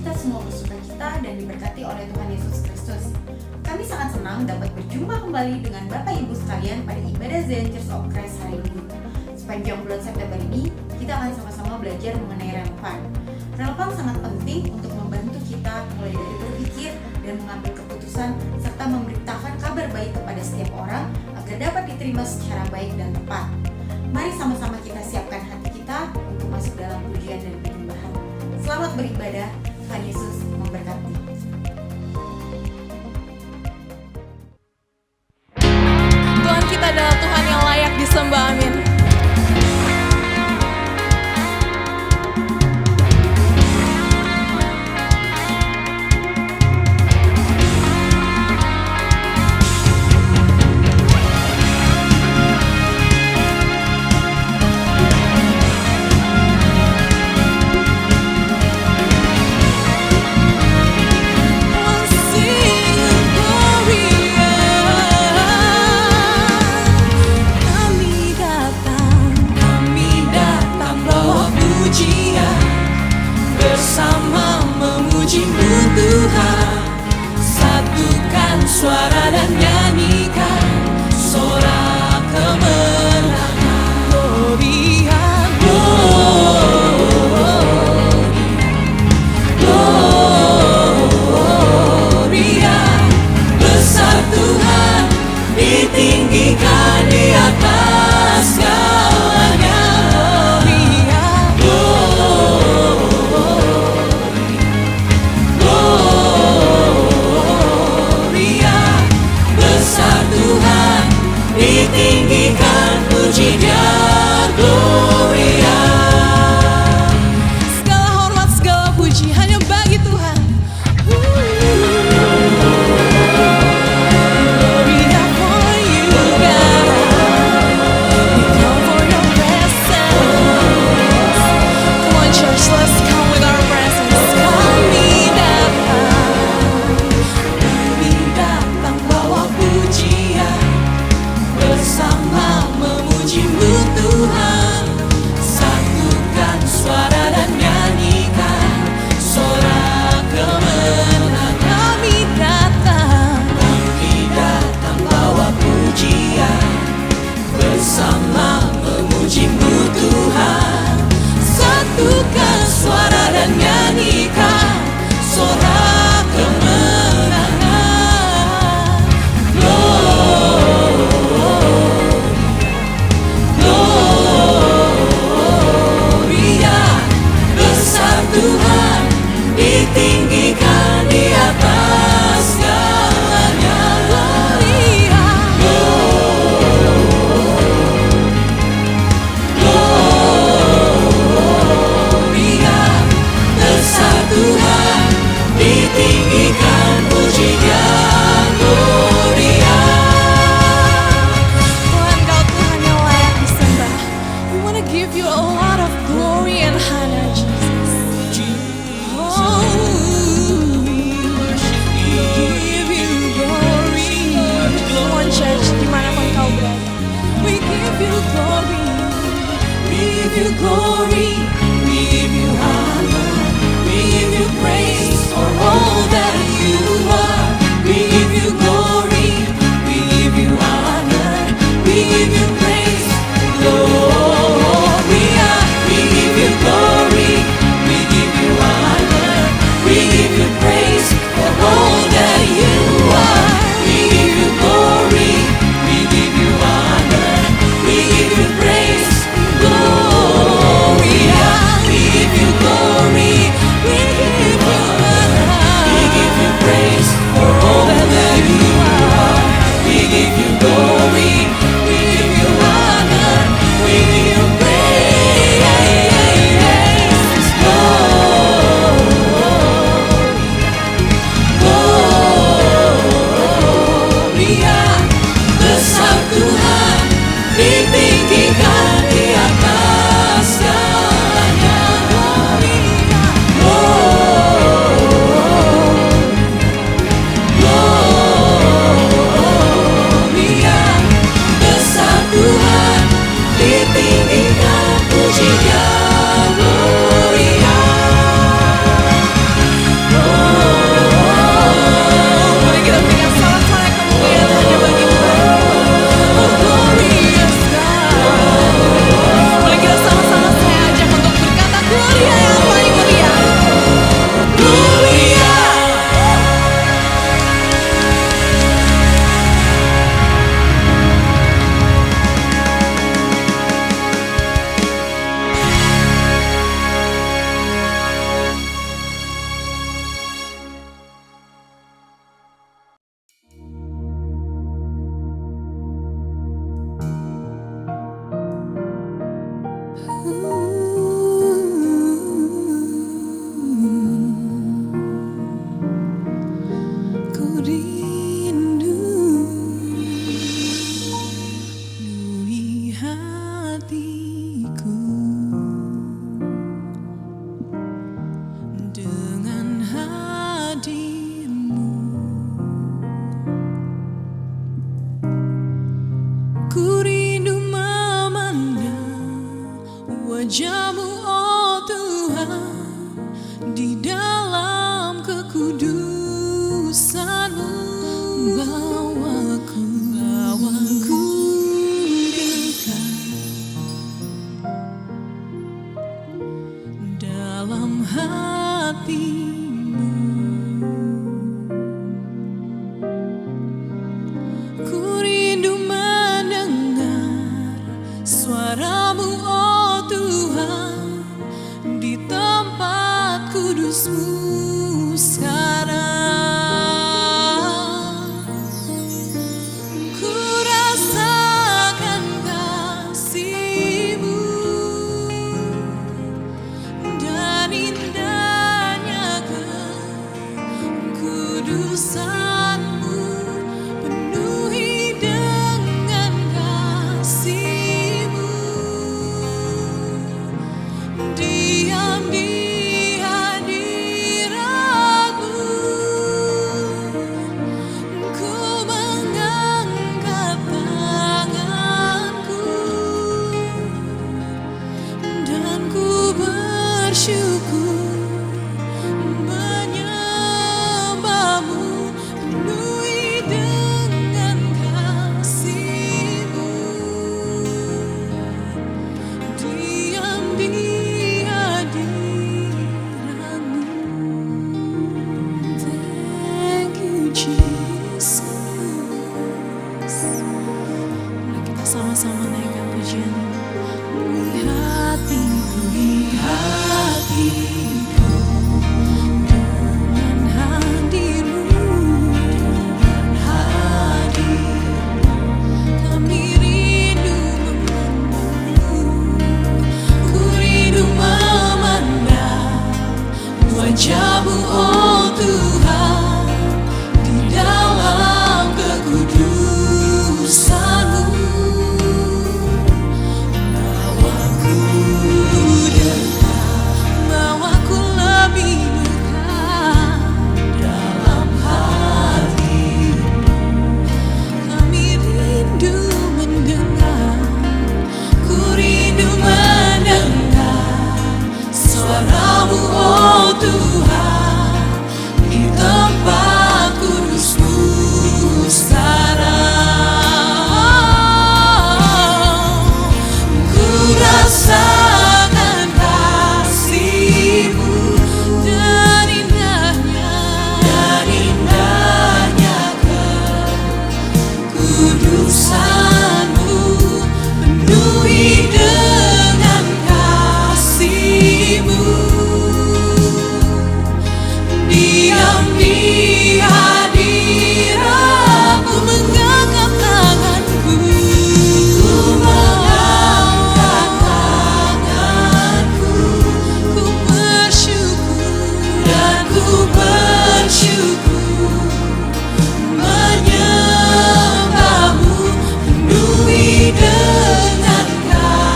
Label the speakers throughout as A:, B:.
A: kita semua bersukacita dan diberkati oleh Tuhan Yesus Kristus. Kami sangat senang dapat berjumpa kembali dengan Bapak Ibu sekalian pada ibadah Zion Church of Christ hari ini. Sepanjang bulan September ini, kita akan sama-sama belajar mengenai relevan. Relevan sangat penting untuk membantu kita mulai dari berpikir dan mengambil keputusan serta memberitakan kabar baik kepada setiap orang agar dapat diterima secara baik dan tepat. Mari sama-sama kita siapkan hati kita untuk masuk dalam pujian dan penyembahan. Selamat beribadah, Tuhan Yesus memberkati.
B: Tuhan kita adalah Tuhan yang layak disembah, amin.
C: Suara dan nyanyikan sorak kemenangan. Gloria, Gloria, besar Tuhan, ditinggikan di atas segalanya. Ditinggikan puji-Nya, Gloria.
B: Segala hormat, segala puji hanya bagi Tuhan. Gloria for you, God. We come for your presence. Come on, church, let's come with our presence.
C: Kami datang bawa pujian, bersama memuji-Mu Tuhan. Satukan suara dan nyanyikan sorak kemenangan. Kami datang bawa pujian, bersama memuji-Mu Tuhan. Satukan suara dan nyanyikan sorak kemenangan. Gloria, besar Tuhan, ditinggikan di atas segalanya. Gloria, besar Tuhan, ditinggikan puji-Nya, Gloria.
B: Tuhan, Kau Tuhan yang layak disembah. We want to give you a lot of glory and honor, Jesus. Oh, we give you glory. Come on, church, dimanapun kau berada. We give you glory.
C: We give you glory, we give you honor, we give you praise for all that you are. We give you glory, we give you honor, we give you praise. Gloria, we give you glory, we give you honor, we give you praise for all that you are. We give you glory, we give you honor, we give you praise. Gloria, we give you glory, we give you honor, we give you praise for all that you are. We give you glory, we give you honor, we give you praise. Gloria, besar Tuhan, ditinggikan di atas segalanya. Gloria, besar Tuhan, ditinggikan puji-Nya, Gloria.
B: kudusmu sekarang. Ku rasakan kasih-Mu dan indahnya kekudusan-Mu, penuhi dengan kasih-Mu. Diam di hadirat-Mu, ku mengangkat tanganku dan ku bersyukur menyembah-Mu, penuhi dengan kasih-Mu. Diam di hadirat-Mu. Thank you, Jesus. Mari kita sama-sama naikkan pujian ini. Hatiku dengan hadir-Mu, kami rindu memandang-Mu. Ku rindu memandang wajah-Mu, oh Tuhan, di dalam kekudusan-Mu. Bawaku dekat, bawaku lebih dekat dalam hati. Kami rindu mendengar, ku rindu mendengar suara-Mu, oh Tuhan, di tempat kudus-Mu sekarang. Ku rasakan kasih-Mu dan indahnya kekudusan-Mu, penuhi dengan kasih-Mu. Diam di hadirat-Mu, mengangkat tanganku, ku mengangkat tanganku, ku bersyukur dan ku bersyukur menyembah-Mu, penuhi dengan kasih-Mu.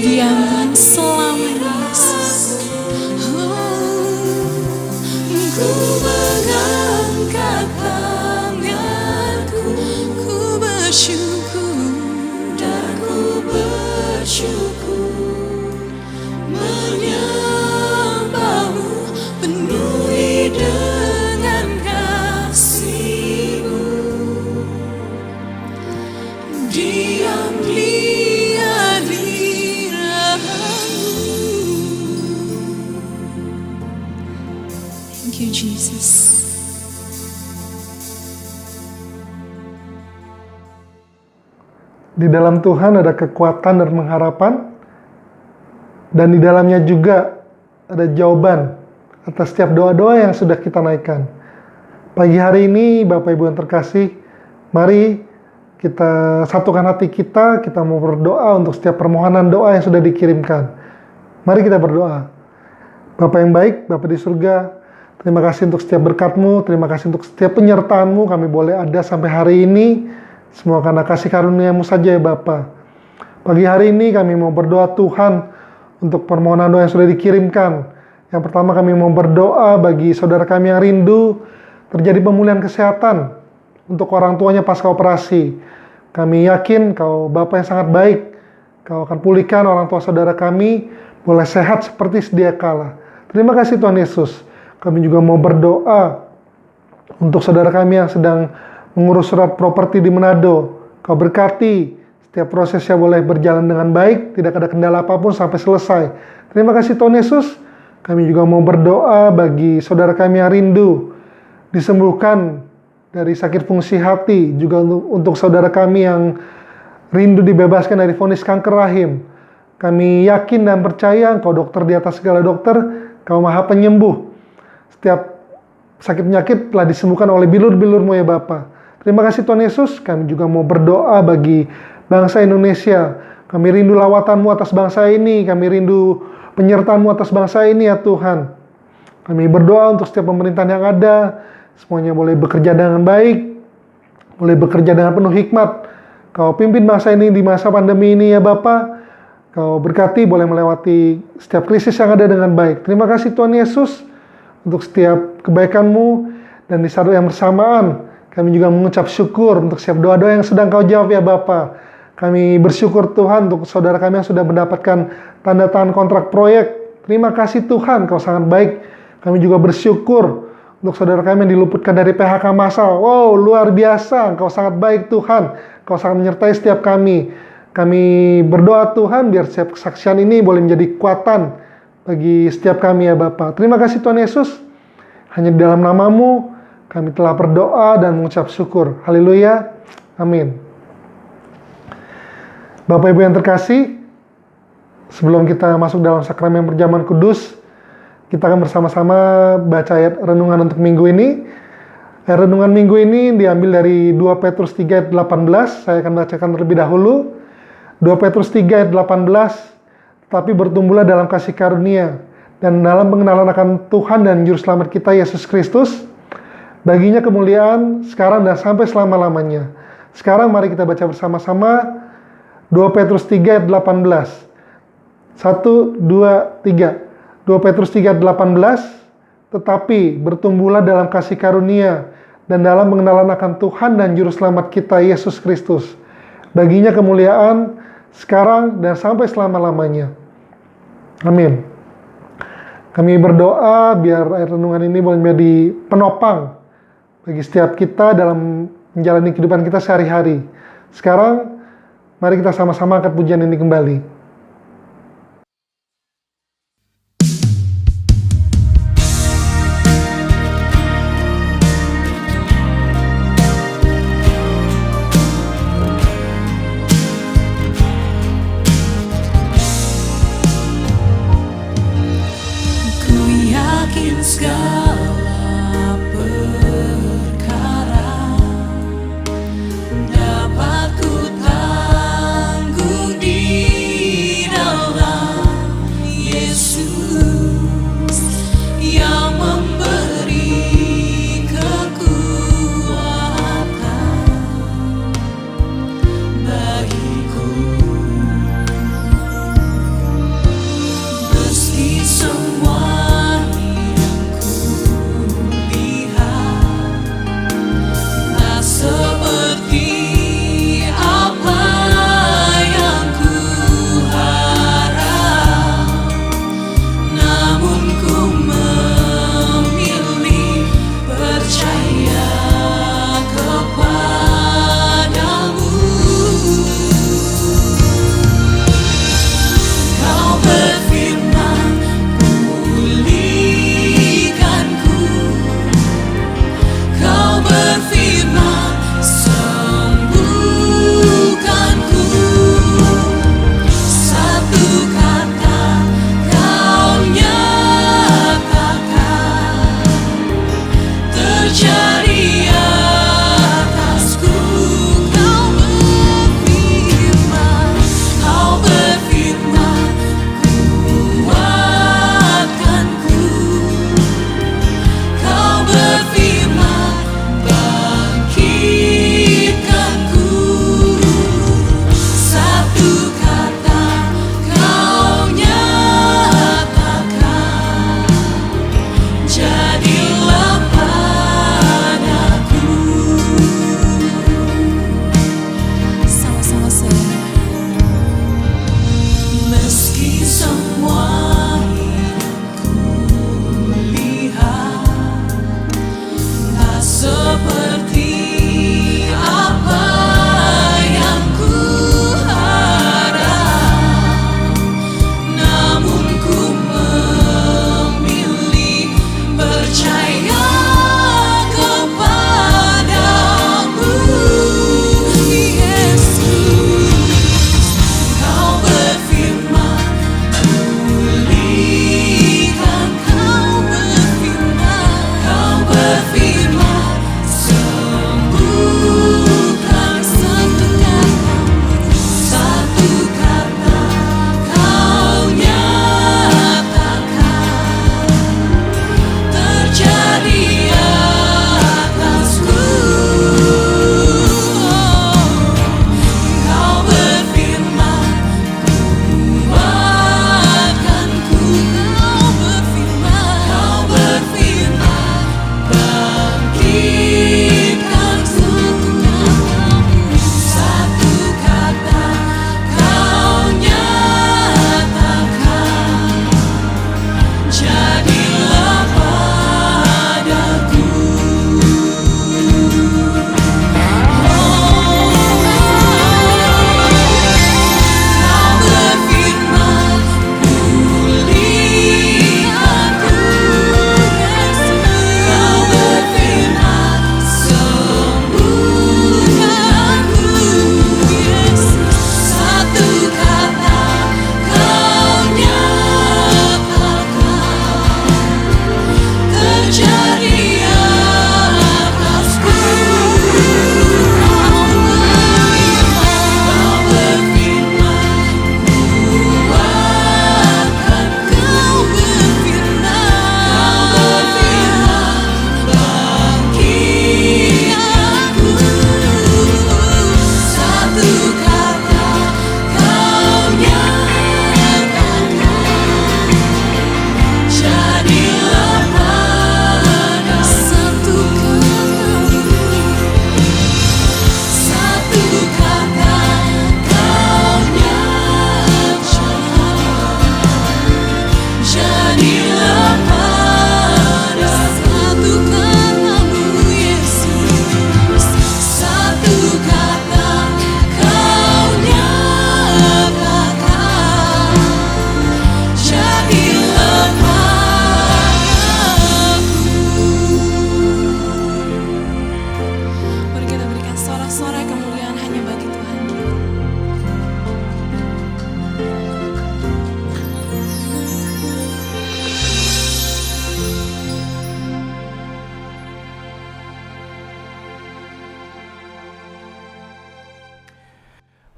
B: diam selamanya Yesus.
C: Ku mengangkat tanganku,
B: Ku bersyukur
C: dan ku bersyukur menyembahmu, penuhi dengan kasih-Mu. Diam di hadirat-Mu.
B: Thank you Jesus.
D: Di dalam Tuhan ada kekuatan dan pengharapan, dan di dalamnya juga ada jawaban atas setiap doa-doa yang sudah kita naikkan. Pagi hari ini, Bapak Ibu yang terkasih, mari kita satukan hati kita mau berdoa untuk setiap permohonan doa yang sudah dikirimkan. Mari kita berdoa. Bapak yang baik, Bapak di surga, terima kasih untuk setiap berkat-Mu, terima kasih untuk setiap penyertaan-Mu, kami boleh ada sampai hari ini, semua karena kasih karunia-Mu saja ya Bapa. Pagi hari ini kami mau berdoa Tuhan untuk permohonan doa yang sudah dikirimkan. Yang pertama kami mau berdoa bagi saudara kami yang rindu terjadi pemulihan kesehatan untuk orang tuanya pasca operasi. Kami yakin Kau Bapa yang sangat baik, Kau akan pulihkan orang tua saudara kami boleh sehat seperti sedia kala. Terima kasih Tuhan Yesus. Kami juga mau berdoa untuk saudara kami yang sedang mengurus surat properti di Manado. Kau berkati setiap prosesnya boleh berjalan dengan baik, tidak ada kendala apapun sampai selesai. Terima kasih Tuhan Yesus. Kami juga mau berdoa bagi saudara kami yang rindu disembuhkan dari sakit fungsi hati, juga untuk saudara kami yang rindu dibebaskan dari vonis kanker rahim. Kami yakin dan percaya Engkau dokter di atas segala dokter, Kau maha penyembuh. Setiap sakit penyakit telah disembuhkan oleh bilur-bilur-Mu ya Bapa. Terima kasih Tuhan Yesus. Kami juga mau berdoa bagi bangsa Indonesia. Kami rindu lawatan-Mu atas bangsa ini. Kami rindu penyertaan-Mu atas bangsa ini ya Tuhan. Kami berdoa untuk setiap pemerintahan yang ada. Semuanya boleh bekerja dengan baik. Boleh bekerja dengan penuh hikmat. Kau pimpin bangsa ini di masa pandemi ini ya Bapa. Kau berkati boleh melewati setiap krisis yang ada dengan baik. Terima kasih Tuhan Yesus untuk setiap kebaikan-Mu. Dan di saat yang bersamaan, kami juga mengucap syukur untuk setiap doa-doa yang sedang Kau jawab ya Bapa. Kami bersyukur Tuhan untuk saudara kami yang sudah mendapatkan tanda tangan kontrak proyek. Terima kasih Tuhan, Kau sangat baik. Kami juga bersyukur untuk saudara kami yang diluputkan dari PHK massal. Wow, luar biasa. Kau sangat baik Tuhan. Kau sangat menyertai setiap kami. Kami berdoa Tuhan biar setiap kesaksian ini boleh menjadi kekuatan bagi setiap kami ya Bapa. Terima kasih Tuhan Yesus. Hanya di dalam nama-Mu kami telah berdoa dan mengucap syukur. Haleluya. Amin. Bapak Ibu yang terkasih, sebelum kita masuk dalam sakramen perjamuan kudus, kita akan bersama-sama baca ayat renungan untuk minggu ini. Ayat renungan minggu ini diambil dari 2 Petrus 3 ayat 18. Saya akan bacakan terlebih dahulu. 2 Petrus 3 ayat 18. Tapi bertumbuhlah dalam kasih karunia dan dalam pengenalan akan Tuhan dan Juru Selamat kita Yesus Kristus. Baginya kemuliaan sekarang dan sampai selama-lamanya. Sekarang mari kita baca bersama-sama 2 Petrus 3 ayat 18. 1, 2, 3. 2 Petrus 3 ayat 18. Tetapi bertumbuhlah dalam kasih karunia dan dalam pengenalan akan Tuhan dan Juru Selamat kita Yesus Kristus. Baginya kemuliaan sekarang dan sampai selama-lamanya. Amin. Kami berdoa biar ayat renungan ini boleh menjadi penopang bagi setiap kita dalam menjalani kehidupan kita sehari-hari. Sekarang, mari kita sama-sama angkat pujian ini kembali.
C: Segala perkara dapat ku tanggung di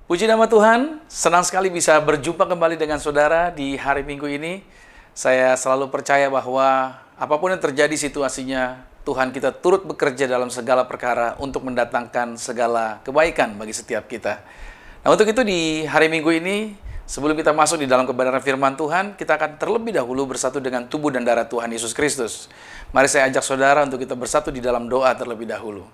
E: Puji nama Tuhan, senang sekali bisa berjumpa kembali dengan saudara di hari Minggu ini. Saya selalu percaya bahwa apapun yang terjadi situasinya, Tuhan kita turut bekerja dalam segala perkara untuk mendatangkan segala kebaikan bagi setiap kita. Nah, untuk itu di hari Minggu ini, sebelum kita masuk di dalam kebenaran firman Tuhan, kita akan terlebih dahulu bersatu dengan tubuh dan darah Tuhan Yesus Kristus. Mari saya ajak saudara untuk kita bersatu di dalam doa terlebih dahulu.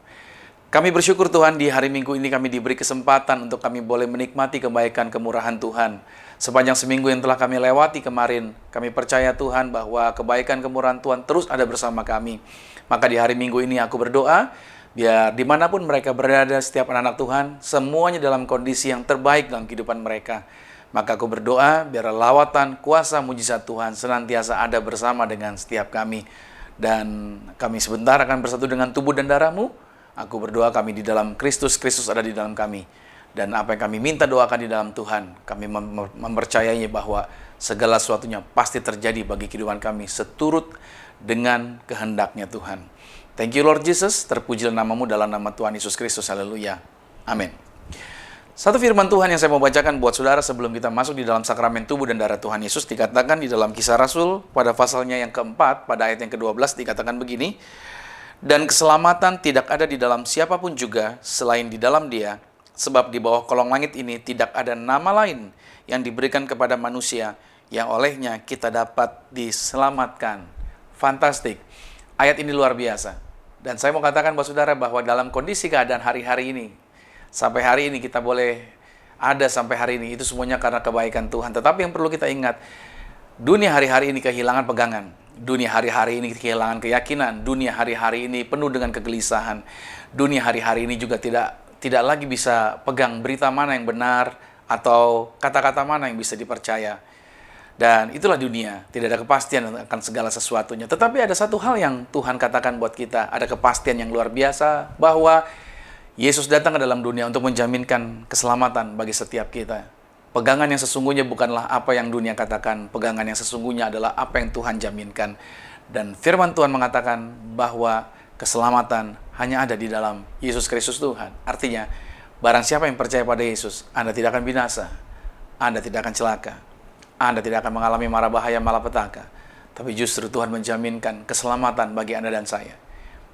E: Kami bersyukur Tuhan, di hari Minggu ini kami diberi kesempatan untuk kami boleh menikmati kebaikan kemurahan Tuhan. Sepanjang seminggu yang telah kami lewati kemarin, kami percaya Tuhan bahwa kebaikan kemurahan Tuhan terus ada bersama kami. Maka di hari Minggu ini aku berdoa, biar dimanapun mereka berada, setiap anak-anak Tuhan, semuanya dalam kondisi yang terbaik dalam kehidupan mereka. Maka aku berdoa, biar lawatan, kuasa, mujizat Tuhan senantiasa ada bersama dengan setiap kami. Dan kami sebentar akan bersatu dengan tubuh dan darah-Mu. Aku berdoa kami di dalam Kristus, Kristus ada di dalam kami. Dan apa yang kami minta doakan di dalam Tuhan, kami mempercayai bahwa segala sesuatunya pasti terjadi bagi kehidupan kami seturut dengan kehendaknya Tuhan. Thank you Lord Jesus, terpujilah namamu dalam nama Tuhan Yesus Kristus, haleluya, amin. Satu firman Tuhan yang saya mau bacakan buat saudara sebelum kita masuk di dalam sakramen tubuh dan darah Tuhan Yesus, dikatakan di dalam Kisah Rasul pada pasalnya yang keempat, pada ayat yang ke-12 dikatakan begini, dan keselamatan tidak ada di dalam siapapun juga selain di dalam Dia, sebab di bawah kolong langit ini tidak ada nama lain yang diberikan kepada manusia yang olehnya kita dapat diselamatkan. Fantastik. Ayat ini luar biasa. Dan saya mau katakan buat saudara bahwa dalam kondisi keadaan hari-hari ini, sampai hari ini kita boleh ada sampai hari ini, itu semuanya karena kebaikan Tuhan. Tetapi yang perlu kita ingat, dunia hari-hari ini kehilangan pegangan. Dunia hari-hari ini kehilangan keyakinan. Dunia hari-hari ini penuh dengan kegelisahan. Dunia hari-hari ini juga tidak lagi bisa pegang berita mana yang benar atau kata-kata mana yang bisa dipercaya. Dan itulah dunia, tidak ada kepastian akan segala sesuatunya. Tetapi ada satu hal yang Tuhan katakan buat kita, ada kepastian yang luar biasa bahwa Yesus datang ke dalam dunia untuk menjaminkan keselamatan bagi setiap kita. Pegangan yang sesungguhnya bukanlah apa yang dunia katakan, pegangan yang sesungguhnya adalah apa yang Tuhan jaminkan. Dan firman Tuhan mengatakan bahwa keselamatan hanya ada di dalam Yesus Kristus Tuhan. Artinya, barang siapa yang percaya pada Yesus, Anda tidak akan binasa, Anda tidak akan celaka, Anda tidak akan mengalami mara bahaya malapetaka. Tapi justru Tuhan menjaminkan keselamatan bagi Anda dan saya.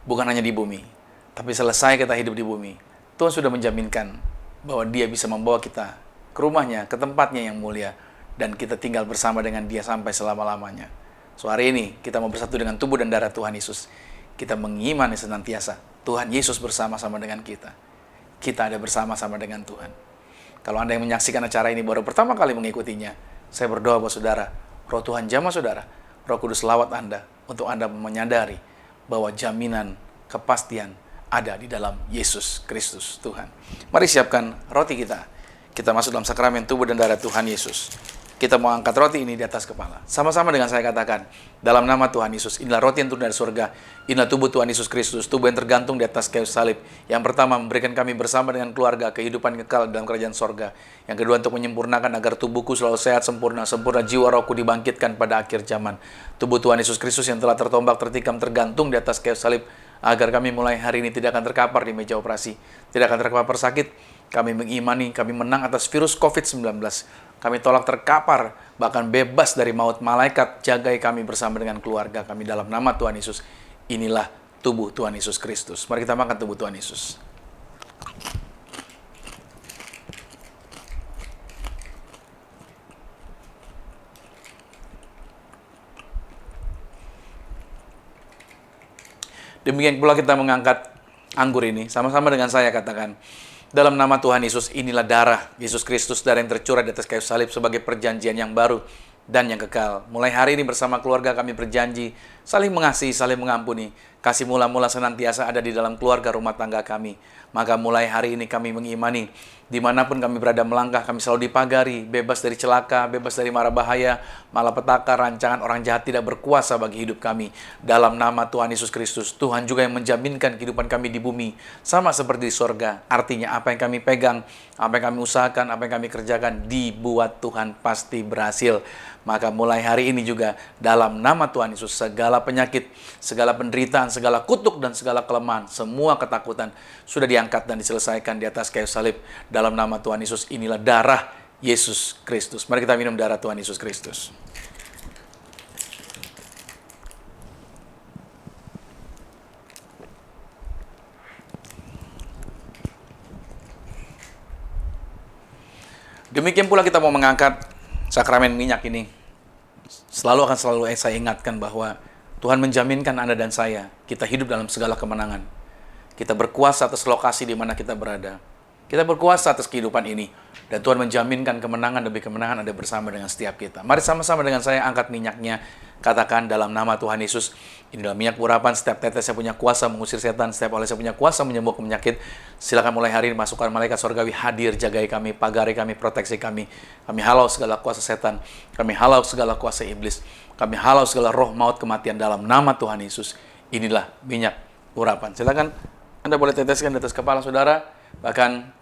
E: Bukan hanya di bumi, tapi selesai kita hidup di bumi, Tuhan sudah menjaminkan bahwa Dia bisa membawa kita ke rumahnya, ke tempatnya yang mulia, dan kita tinggal bersama dengan Dia sampai selama-lamanya. So hari ini kita mau bersatu dengan tubuh dan darah Tuhan Yesus. Kita mengimani senantiasa Tuhan Yesus bersama-sama dengan kita. Kita ada bersama-sama dengan Tuhan. Kalau Anda yang menyaksikan acara ini baru pertama kali mengikutinya, saya berdoa buat saudara, Roh Tuhan jamah saudara, Roh Kudus lawat Anda untuk Anda menyadari bahwa jaminan kepastian ada di dalam Yesus Kristus Tuhan. Mari siapkan roti kita. Kita masuk dalam sakramen tubuh dan darah Tuhan Yesus. Kita mau angkat roti ini di atas kepala. Sama-sama dengan saya katakan, dalam nama Tuhan Yesus, inilah roti yang turun dari surga. Inilah tubuh Tuhan Yesus Kristus, tubuh yang tergantung di atas kayu salib. Yang pertama, memberikan kami bersama dengan keluarga kehidupan kekal dalam kerajaan sorga. Yang kedua, untuk menyempurnakan agar tubuhku selalu sehat, sempurna jiwa rohku dibangkitkan pada akhir zaman. Tubuh Tuhan Yesus Kristus yang telah tertombak, tertikam, tergantung di atas kayu salib, agar kami mulai hari ini tidak akan terkapar di meja operasi, tidak akan terkapar sakit. Kami mengimani, kami menang atas virus COVID-19. Kami tolak terkapar, bahkan bebas dari maut. Malaikat jagai kami bersama dengan keluarga kami dalam nama Tuhan Yesus. Inilah tubuh Tuhan Yesus Kristus. Mari kita makan tubuh Tuhan Yesus. Demikian pula kita mengangkat anggur ini. Sama-sama dengan saya katakan, dalam nama Tuhan Yesus, inilah darah Yesus Kristus, darah yang tercurah di atas kayu salib sebagai perjanjian yang baru dan yang kekal. Mulai hari ini bersama keluarga kami berjanji, saling mengasihi, saling mengampuni. Kasih mula-mula senantiasa ada di dalam keluarga rumah tangga kami. Maka mulai hari ini kami mengimani, dimanapun kami berada melangkah, kami selalu dipagari, bebas dari celaka, bebas dari mara bahaya, malapetaka, rancangan orang jahat tidak berkuasa bagi hidup kami. Dalam nama Tuhan Yesus Kristus, Tuhan juga yang menjaminkan kehidupan kami di bumi, sama seperti di sorga. Artinya apa yang kami pegang, apa yang kami usahakan, apa yang kami kerjakan, dibuat Tuhan pasti berhasil. Maka mulai hari ini juga, dalam nama Tuhan Yesus, segala penyakit, segala penderitaan, segala kutuk, dan segala kelemahan, semua ketakutan, sudah diangkat diangkat dan diselesaikan di atas kayu salib dalam nama Tuhan Yesus. Inilah darah Yesus Kristus. Mari kita minum darah Tuhan Yesus Kristus. Demikian pula kita mau mengangkat sakramen minyak ini. Selalu saya ingatkan bahwa Tuhan menjaminkan Anda dan saya, kita hidup dalam segala kemenangan. Kita berkuasa atas lokasi di mana kita berada. Kita berkuasa atas kehidupan ini. Dan Tuhan menjaminkan kemenangan demi kemenangan ada bersama dengan setiap kita. Mari sama-sama dengan saya angkat minyaknya. Katakan dalam nama Tuhan Yesus, inilah minyak urapan, setiap tetesnya punya kuasa mengusir setan, setiap olesnya punya kuasa menyembuhkan penyakit. Silakan mulai hari ini masukkan malaikat surgawi hadir, jagai kami, pagari kami, proteksi kami. Kami halau segala kuasa setan, kami halau segala kuasa iblis, kami halau segala roh maut kematian dalam nama Tuhan Yesus. Inilah minyak urapan. Silakan Anda boleh teteskan di atas kepala saudara, bahkan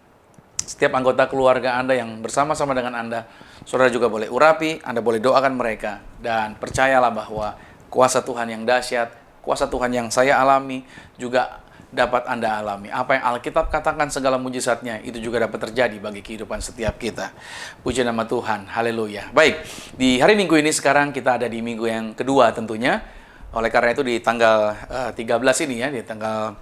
E: setiap anggota keluarga Anda yang bersama-sama dengan Anda, saudara juga boleh urapi, Anda boleh doakan mereka. Dan percayalah bahwa kuasa Tuhan yang dahsyat, kuasa Tuhan yang saya alami, juga dapat Anda alami. Apa yang Alkitab katakan segala mujizatnya, itu juga dapat terjadi bagi kehidupan setiap kita. Puji nama Tuhan, haleluya. Baik, di hari Minggu ini sekarang kita ada di minggu yang kedua tentunya. Oleh karena itu di tanggal 13 ini ya, di tanggal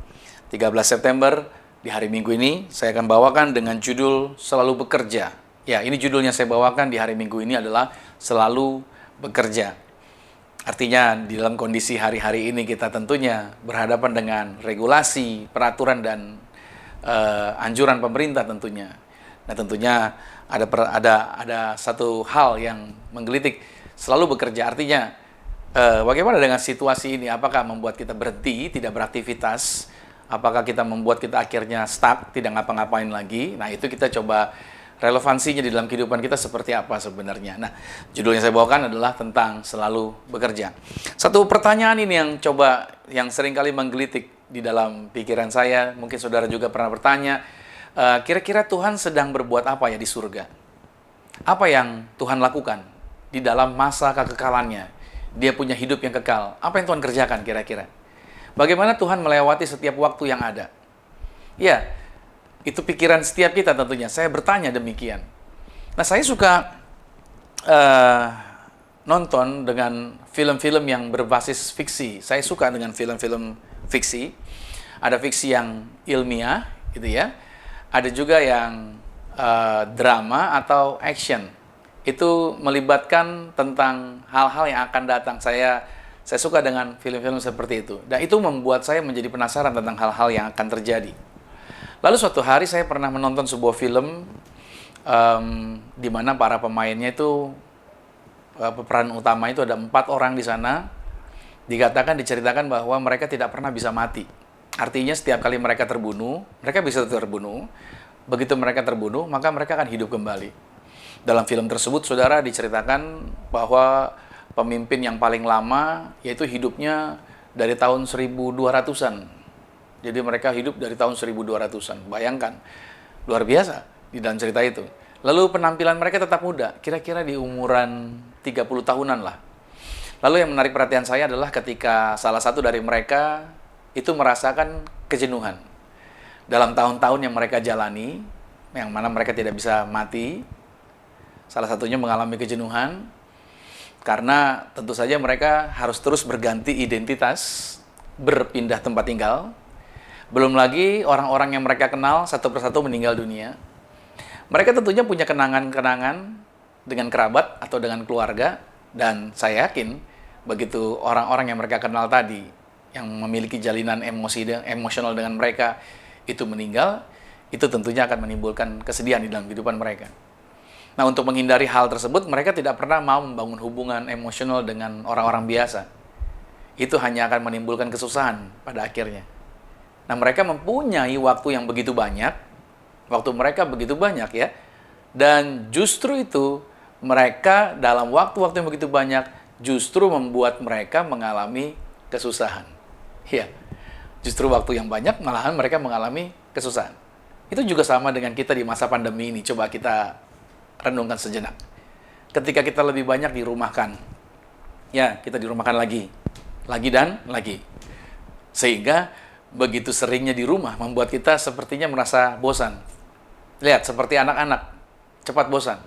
E: 13 September, di hari Minggu ini, saya akan bawakan dengan judul Selalu Bekerja. Ya, ini judulnya saya bawakan di hari Minggu ini adalah Selalu Bekerja. Artinya, di dalam kondisi hari-hari ini kita tentunya berhadapan dengan regulasi, peraturan, dan anjuran pemerintah tentunya. Nah, tentunya ada satu hal yang menggelitik, selalu bekerja. Artinya, bagaimana dengan situasi ini? Apakah membuat kita berhenti, tidak beraktivitas? Apakah kita membuat kita akhirnya stuck, tidak ngapa-ngapain lagi? Nah, itu kita coba relevansinya di dalam kehidupan kita seperti apa sebenarnya. Nah, judul yang saya bawakan adalah tentang selalu bekerja. Satu pertanyaan ini yang seringkali menggelitik di dalam pikiran saya, mungkin saudara juga pernah bertanya, kira-kira Tuhan sedang berbuat apa ya di surga? Apa yang Tuhan lakukan di dalam masa kekekalannya? Dia punya hidup yang kekal. Apa yang Tuhan kerjakan kira-kira? Bagaimana Tuhan melewati setiap waktu yang ada? Ya, itu pikiran setiap kita tentunya. Saya bertanya demikian. Nah, saya suka nonton dengan film-film yang berbasis fiksi. Saya suka dengan film-film fiksi. Ada fiksi yang ilmiah, gitu ya. Ada juga yang drama atau action. Itu melibatkan tentang hal-hal yang akan datang. Saya suka dengan film-film seperti itu. Dan itu membuat saya menjadi penasaran tentang hal-hal yang akan terjadi. Lalu suatu hari saya pernah menonton sebuah film di mana para pemainnya itu, pemeran utama itu ada 4 orang di sana. Diceritakan bahwa mereka tidak pernah bisa mati. Artinya setiap kali mereka terbunuh, mereka bisa terbunuh. Begitu mereka terbunuh, maka mereka akan hidup kembali. Dalam film tersebut, saudara, diceritakan bahwa pemimpin yang paling lama, yaitu hidupnya dari tahun 1200-an. Jadi mereka hidup dari tahun 1200-an. Bayangkan, luar biasa di dalam cerita itu. Lalu penampilan mereka tetap muda, kira-kira di umuran 30 tahunan lah. Lalu yang menarik perhatian saya adalah ketika salah satu dari mereka itu merasakan kejenuhan. Dalam tahun-tahun yang mereka jalani, yang mana mereka tidak bisa mati, salah satunya mengalami kejenuhan, karena tentu saja mereka harus terus berganti identitas, berpindah tempat tinggal. Belum lagi orang-orang yang mereka kenal satu persatu meninggal dunia. Mereka tentunya punya kenangan-kenangan dengan kerabat atau dengan keluarga. Dan saya yakin begitu orang-orang yang mereka kenal tadi, yang memiliki jalinan emosional dengan mereka, itu meninggal, itu tentunya akan menimbulkan kesedihan di dalam kehidupan mereka. Nah, untuk menghindari hal tersebut, mereka tidak pernah mau membangun hubungan emosional dengan orang-orang biasa. Itu hanya akan menimbulkan kesusahan pada akhirnya. Nah, mereka mempunyai waktu yang begitu banyak, waktu mereka begitu banyak ya, dan justru itu mereka dalam waktu-waktu yang begitu banyak, justru membuat mereka mengalami kesusahan. Ya, justru waktu yang banyak, malahan mereka mengalami kesusahan. Itu juga sama dengan kita di masa pandemi ini. Coba kita renungkan sejenak. Ketika kita lebih banyak dirumahkan, ya kita dirumahkan lagi dan lagi. Sehingga begitu seringnya di rumah membuat kita sepertinya merasa bosan. Lihat, seperti anak-anak, cepat bosan.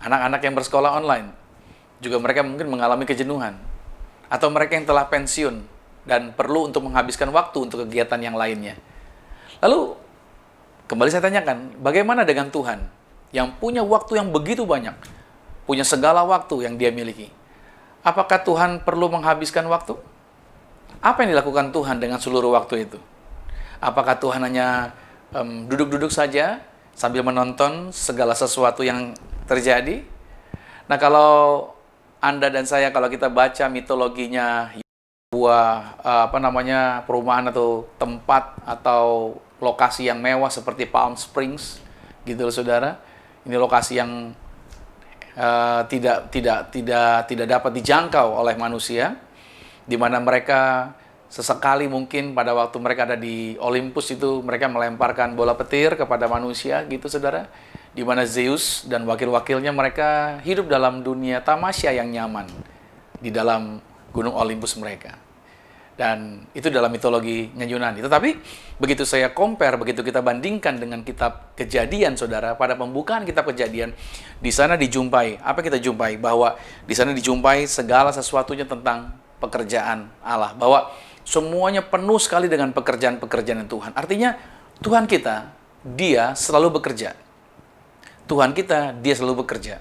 E: Anak-anak yang bersekolah online, juga mereka mungkin mengalami kejenuhan. Atau mereka yang telah pensiun dan perlu untuk menghabiskan waktu untuk kegiatan yang lainnya. Lalu, kembali saya tanyakan, bagaimana dengan Tuhan yang punya waktu yang begitu banyak, punya segala waktu yang dia miliki? Apakah Tuhan perlu menghabiskan waktu? Apa yang dilakukan Tuhan dengan seluruh waktu itu? Apakah Tuhan hanya duduk-duduk saja sambil menonton segala sesuatu yang terjadi? Nah, kalau Anda dan saya, kalau kita baca mitologinya sebuah perumahan atau tempat atau lokasi yang mewah seperti Palm Springs, gitu loh saudara. Ini lokasi yang tidak dapat dijangkau oleh manusia, di mana mereka sesekali mungkin pada waktu mereka ada di Olympus itu mereka melemparkan bola petir kepada manusia, gitu saudara, di mana Zeus dan wakil-wakilnya mereka hidup dalam dunia tamasya yang nyaman di dalam gunung Olympus mereka. Dan itu dalam mitologinya Yunani. Tetapi begitu saya compare, begitu kita bandingkan dengan kitab Kejadian, saudara, pada pembukaan kitab Kejadian, di sana dijumpai, apa kita jumpai? Bahwa di sana dijumpai segala sesuatunya tentang pekerjaan Allah. Bahwa semuanya penuh sekali dengan pekerjaan-pekerjaan Tuhan. Artinya Tuhan kita, dia selalu bekerja. Tuhan kita, dia selalu bekerja.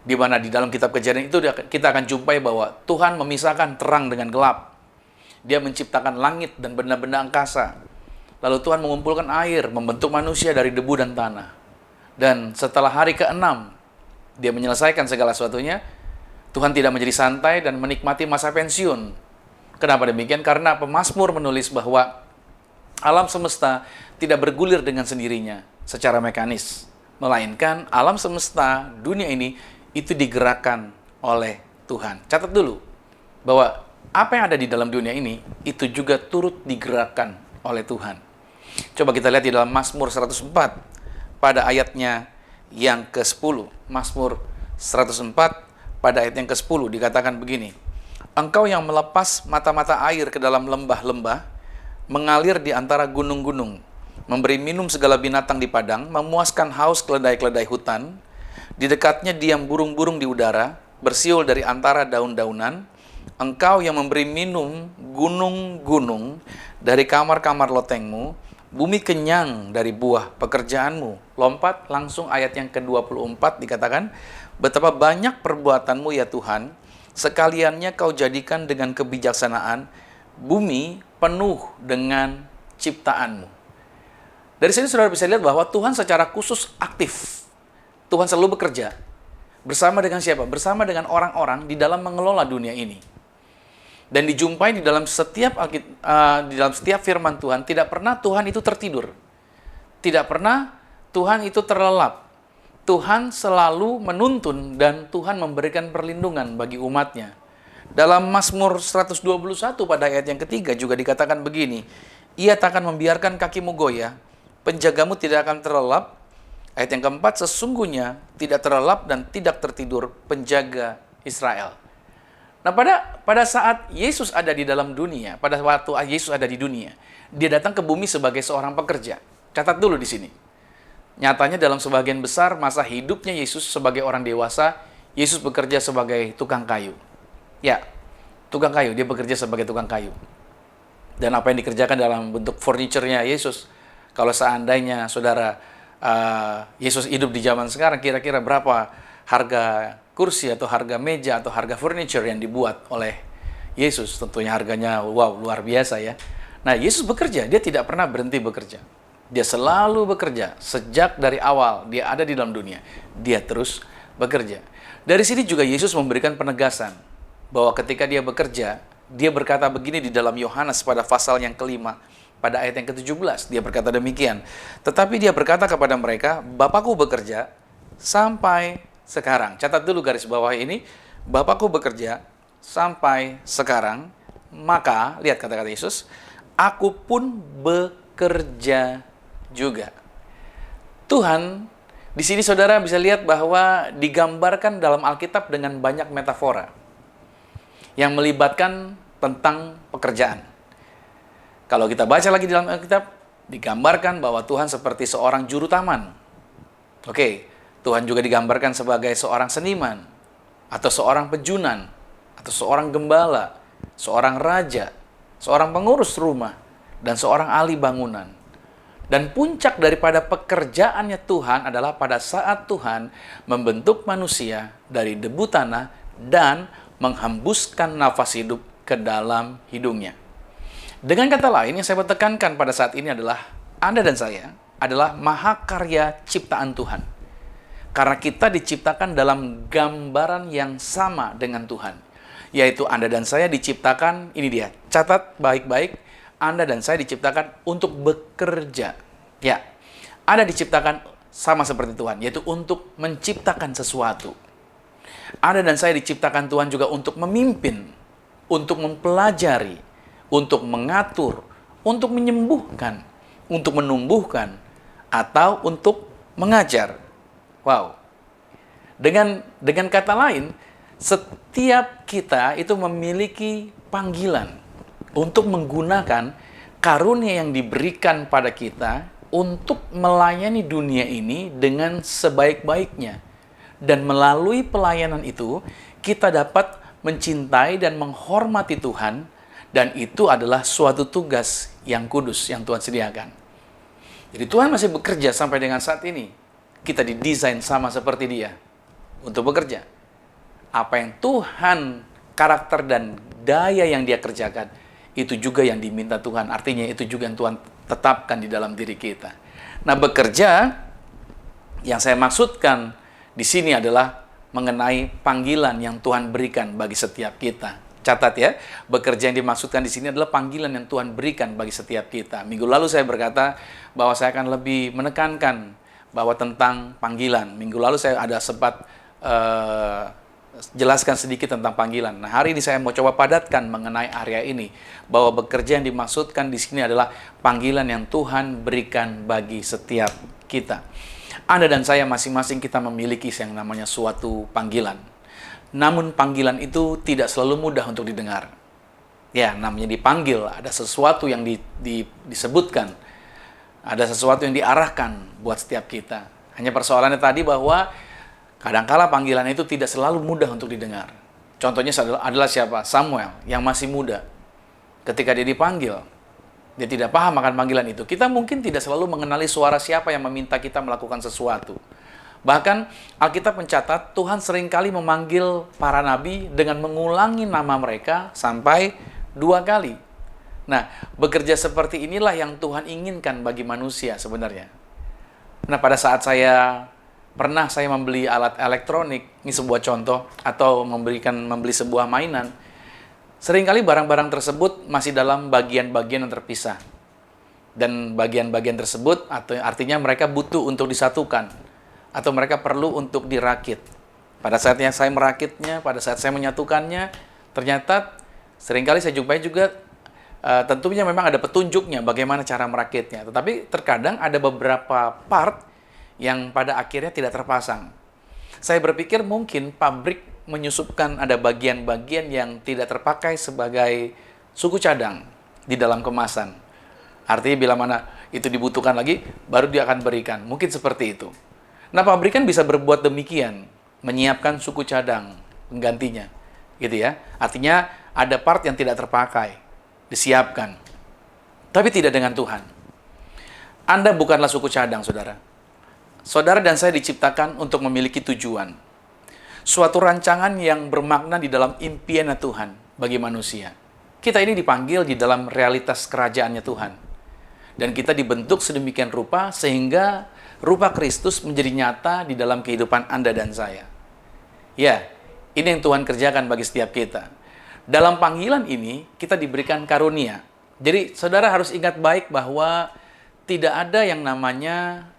E: Di mana di dalam kitab Kejadian itu kita akan jumpai bahwa Tuhan memisahkan terang dengan gelap. Dia menciptakan langit dan benda-benda angkasa. Lalu Tuhan mengumpulkan air, membentuk manusia dari debu dan tanah. Dan setelah hari ke-6, dia menyelesaikan segala sesuatunya. Tuhan tidak menjadi santai dan menikmati masa pensiun. Kenapa demikian? Karena pemazmur menulis bahwa alam semesta tidak bergulir dengan sendirinya secara mekanis. Melainkan alam semesta, dunia ini, itu digerakkan oleh Tuhan. Catat dulu bahwa apa yang ada di dalam dunia ini, itu juga turut digerakkan oleh Tuhan. Coba kita lihat di dalam Mazmur 104, pada ayatnya yang ke-10. Mazmur 104, pada ayat yang ke-10, dikatakan begini. Engkau yang melepas mata-mata air ke dalam lembah-lembah, mengalir di antara gunung-gunung, memberi minum segala binatang di padang, memuaskan haus keledai-keledai hutan, di dekatnya diam burung-burung di udara, bersiul dari antara daun-daunan. Engkau yang memberi minum gunung-gunung dari kamar-kamar lotengmu, bumi kenyang dari buah pekerjaanmu. Lompat langsung ayat yang ke-24 dikatakan, betapa banyak perbuatanmu ya Tuhan, sekaliannya kau jadikan dengan kebijaksanaan, bumi penuh dengan ciptaanmu. Dari sini saudara bisa lihat bahwa Tuhan secara khusus aktif. Tuhan selalu bekerja. Bersama dengan siapa? Bersama dengan orang-orang di dalam mengelola dunia ini. Dan dijumpai di dalam setiap firman Tuhan, tidak pernah Tuhan itu tertidur. Tidak pernah Tuhan itu terlelap. Tuhan selalu menuntun dan Tuhan memberikan perlindungan bagi umatnya. Dalam Mazmur 121 pada ayat yang ketiga juga dikatakan begini, ia takkan membiarkan kakimu goyah, penjagamu tidak akan terlelap. Ayat yang keempat, sesungguhnya tidak terlelap dan tidak tertidur penjaga Israel. Nah, pada saat Yesus ada di dalam dunia, pada waktu Yesus ada di dunia, dia datang ke bumi sebagai seorang pekerja. Catat dulu di sini. Nyatanya dalam sebagian besar masa hidupnya Yesus sebagai orang dewasa, Yesus bekerja sebagai tukang kayu. Ya, tukang kayu, dia bekerja sebagai tukang kayu. Dan apa yang dikerjakan dalam bentuk furniture-nya Yesus, kalau seandainya saudara Yesus hidup di zaman sekarang, kira-kira berapa harga kursi atau harga meja atau harga furniture yang dibuat oleh Yesus? Tentunya harganya wow, luar biasa ya. Nah, Yesus bekerja, dia tidak pernah berhenti bekerja. Dia selalu bekerja sejak dari awal dia ada di dalam dunia. Dia terus bekerja. Dari sini juga Yesus memberikan penegasan bahwa ketika dia bekerja, dia berkata begini di dalam Yohanes pada pasal yang kelima, pada ayat yang ke-17, dia berkata demikian. Tetapi dia berkata kepada mereka, Bapakku bekerja sampai sekarang. Catat dulu garis bawah ini, Bapakku bekerja sampai sekarang, maka, lihat kata-kata Yesus, aku pun bekerja juga. Tuhan, di sini saudara bisa lihat bahwa digambarkan dalam Alkitab dengan banyak metafora yang melibatkan tentang pekerjaan. Kalau kita baca lagi di dalam Alkitab, digambarkan bahwa Tuhan seperti seorang juru taman. Oke, Tuhan juga digambarkan sebagai seorang seniman, atau seorang pejunan, atau seorang gembala, seorang raja, seorang pengurus rumah, dan seorang ahli bangunan. Dan puncak daripada pekerjaannya Tuhan adalah pada saat Tuhan membentuk manusia dari debu tanah dan menghembuskan nafas hidup ke dalam hidungnya. Dengan kata lain, yang saya mau tekankan pada saat ini adalah Anda dan saya adalah mahakarya ciptaan Tuhan. Karena kita diciptakan dalam gambaran yang sama dengan Tuhan. Yaitu Anda dan saya diciptakan, ini dia, catat baik-baik, Anda dan saya diciptakan untuk bekerja. Ya, Anda diciptakan sama seperti Tuhan, yaitu untuk menciptakan sesuatu. Anda dan saya diciptakan Tuhan juga untuk memimpin, untuk mempelajari, untuk mengatur, untuk menyembuhkan, untuk menumbuhkan, atau untuk mengajar. Wow. Dengan kata lain, setiap kita itu memiliki panggilan untuk menggunakan karunia yang diberikan pada kita untuk melayani dunia ini dengan sebaik-baiknya. Dan melalui pelayanan itu, kita dapat mencintai dan menghormati Tuhan, dan itu adalah suatu tugas yang kudus yang Tuhan sediakan. Jadi Tuhan masih bekerja sampai dengan saat ini. Kita didesain sama seperti Dia untuk bekerja. Apa yang Tuhan, karakter dan daya yang Dia kerjakan, itu juga yang diminta Tuhan. Artinya itu juga yang Tuhan tetapkan di dalam diri kita. Nah, bekerja yang saya maksudkan di sini adalah mengenai panggilan yang Tuhan berikan bagi setiap kita. Catat ya, bekerja yang dimaksudkan di sini adalah panggilan yang Tuhan berikan bagi setiap kita. Minggu lalu saya berkata bahwa saya akan lebih menekankan bahwa tentang panggilan. Minggu lalu saya ada sempat jelaskan sedikit tentang panggilan. Nah, hari ini saya mau coba padatkan mengenai area ini, bahwa bekerja yang dimaksudkan di sini adalah panggilan yang Tuhan berikan bagi setiap kita. Anda dan saya masing-masing kita memiliki yang namanya suatu panggilan. Namun panggilan itu tidak selalu mudah untuk didengar. Ya, namanya dipanggil, ada sesuatu yang disebutkan, ada sesuatu yang diarahkan buat setiap kita. Hanya persoalannya tadi bahwa kadangkala panggilan itu tidak selalu mudah untuk didengar. Contohnya adalah siapa? Samuel, yang masih muda. Ketika dia dipanggil, dia tidak paham akan panggilan itu. Kita mungkin tidak selalu mengenali suara siapa yang meminta kita melakukan sesuatu. Bahkan Alkitab mencatat Tuhan seringkali memanggil para nabi dengan mengulangi nama mereka sampai 2 kali. Nah, bekerja seperti inilah yang Tuhan inginkan bagi manusia sebenarnya. Nah, pada saat saya membeli alat elektronik, ini sebuah contoh, atau membeli sebuah mainan, seringkali barang-barang tersebut masih dalam bagian-bagian yang terpisah. Dan bagian-bagian tersebut artinya mereka butuh untuk disatukan, atau mereka perlu untuk dirakit. Pada saat yang saya merakitnya, pada saat saya menyatukannya, ternyata seringkali saya jumpai juga tentunya memang ada petunjuknya bagaimana cara merakitnya. Tetapi terkadang ada beberapa part yang pada akhirnya tidak terpasang. Saya berpikir mungkin pabrik menyusupkan ada bagian-bagian yang tidak terpakai sebagai suku cadang di dalam kemasan. Artinya bila mana itu dibutuhkan lagi, baru dia akan berikan. Mungkin seperti itu. Nah, pabrikan bisa berbuat demikian, menyiapkan suku cadang penggantinya, gitu ya. Artinya ada part yang tidak terpakai, disiapkan. Tapi tidak dengan Tuhan. Anda bukanlah suku cadang, saudara. Saudara dan saya diciptakan untuk memiliki tujuan. Suatu rancangan yang bermakna di dalam impiannya Tuhan bagi manusia. Kita ini dipanggil di dalam realitas kerajaannya Tuhan. Dan kita dibentuk sedemikian rupa sehingga rupa Kristus menjadi nyata di dalam kehidupan Anda dan saya. Ya, ini yang Tuhan kerjakan bagi setiap kita. Dalam panggilan ini, kita diberikan karunia. Jadi, saudara harus ingat baik bahwa tidak ada yang namanya,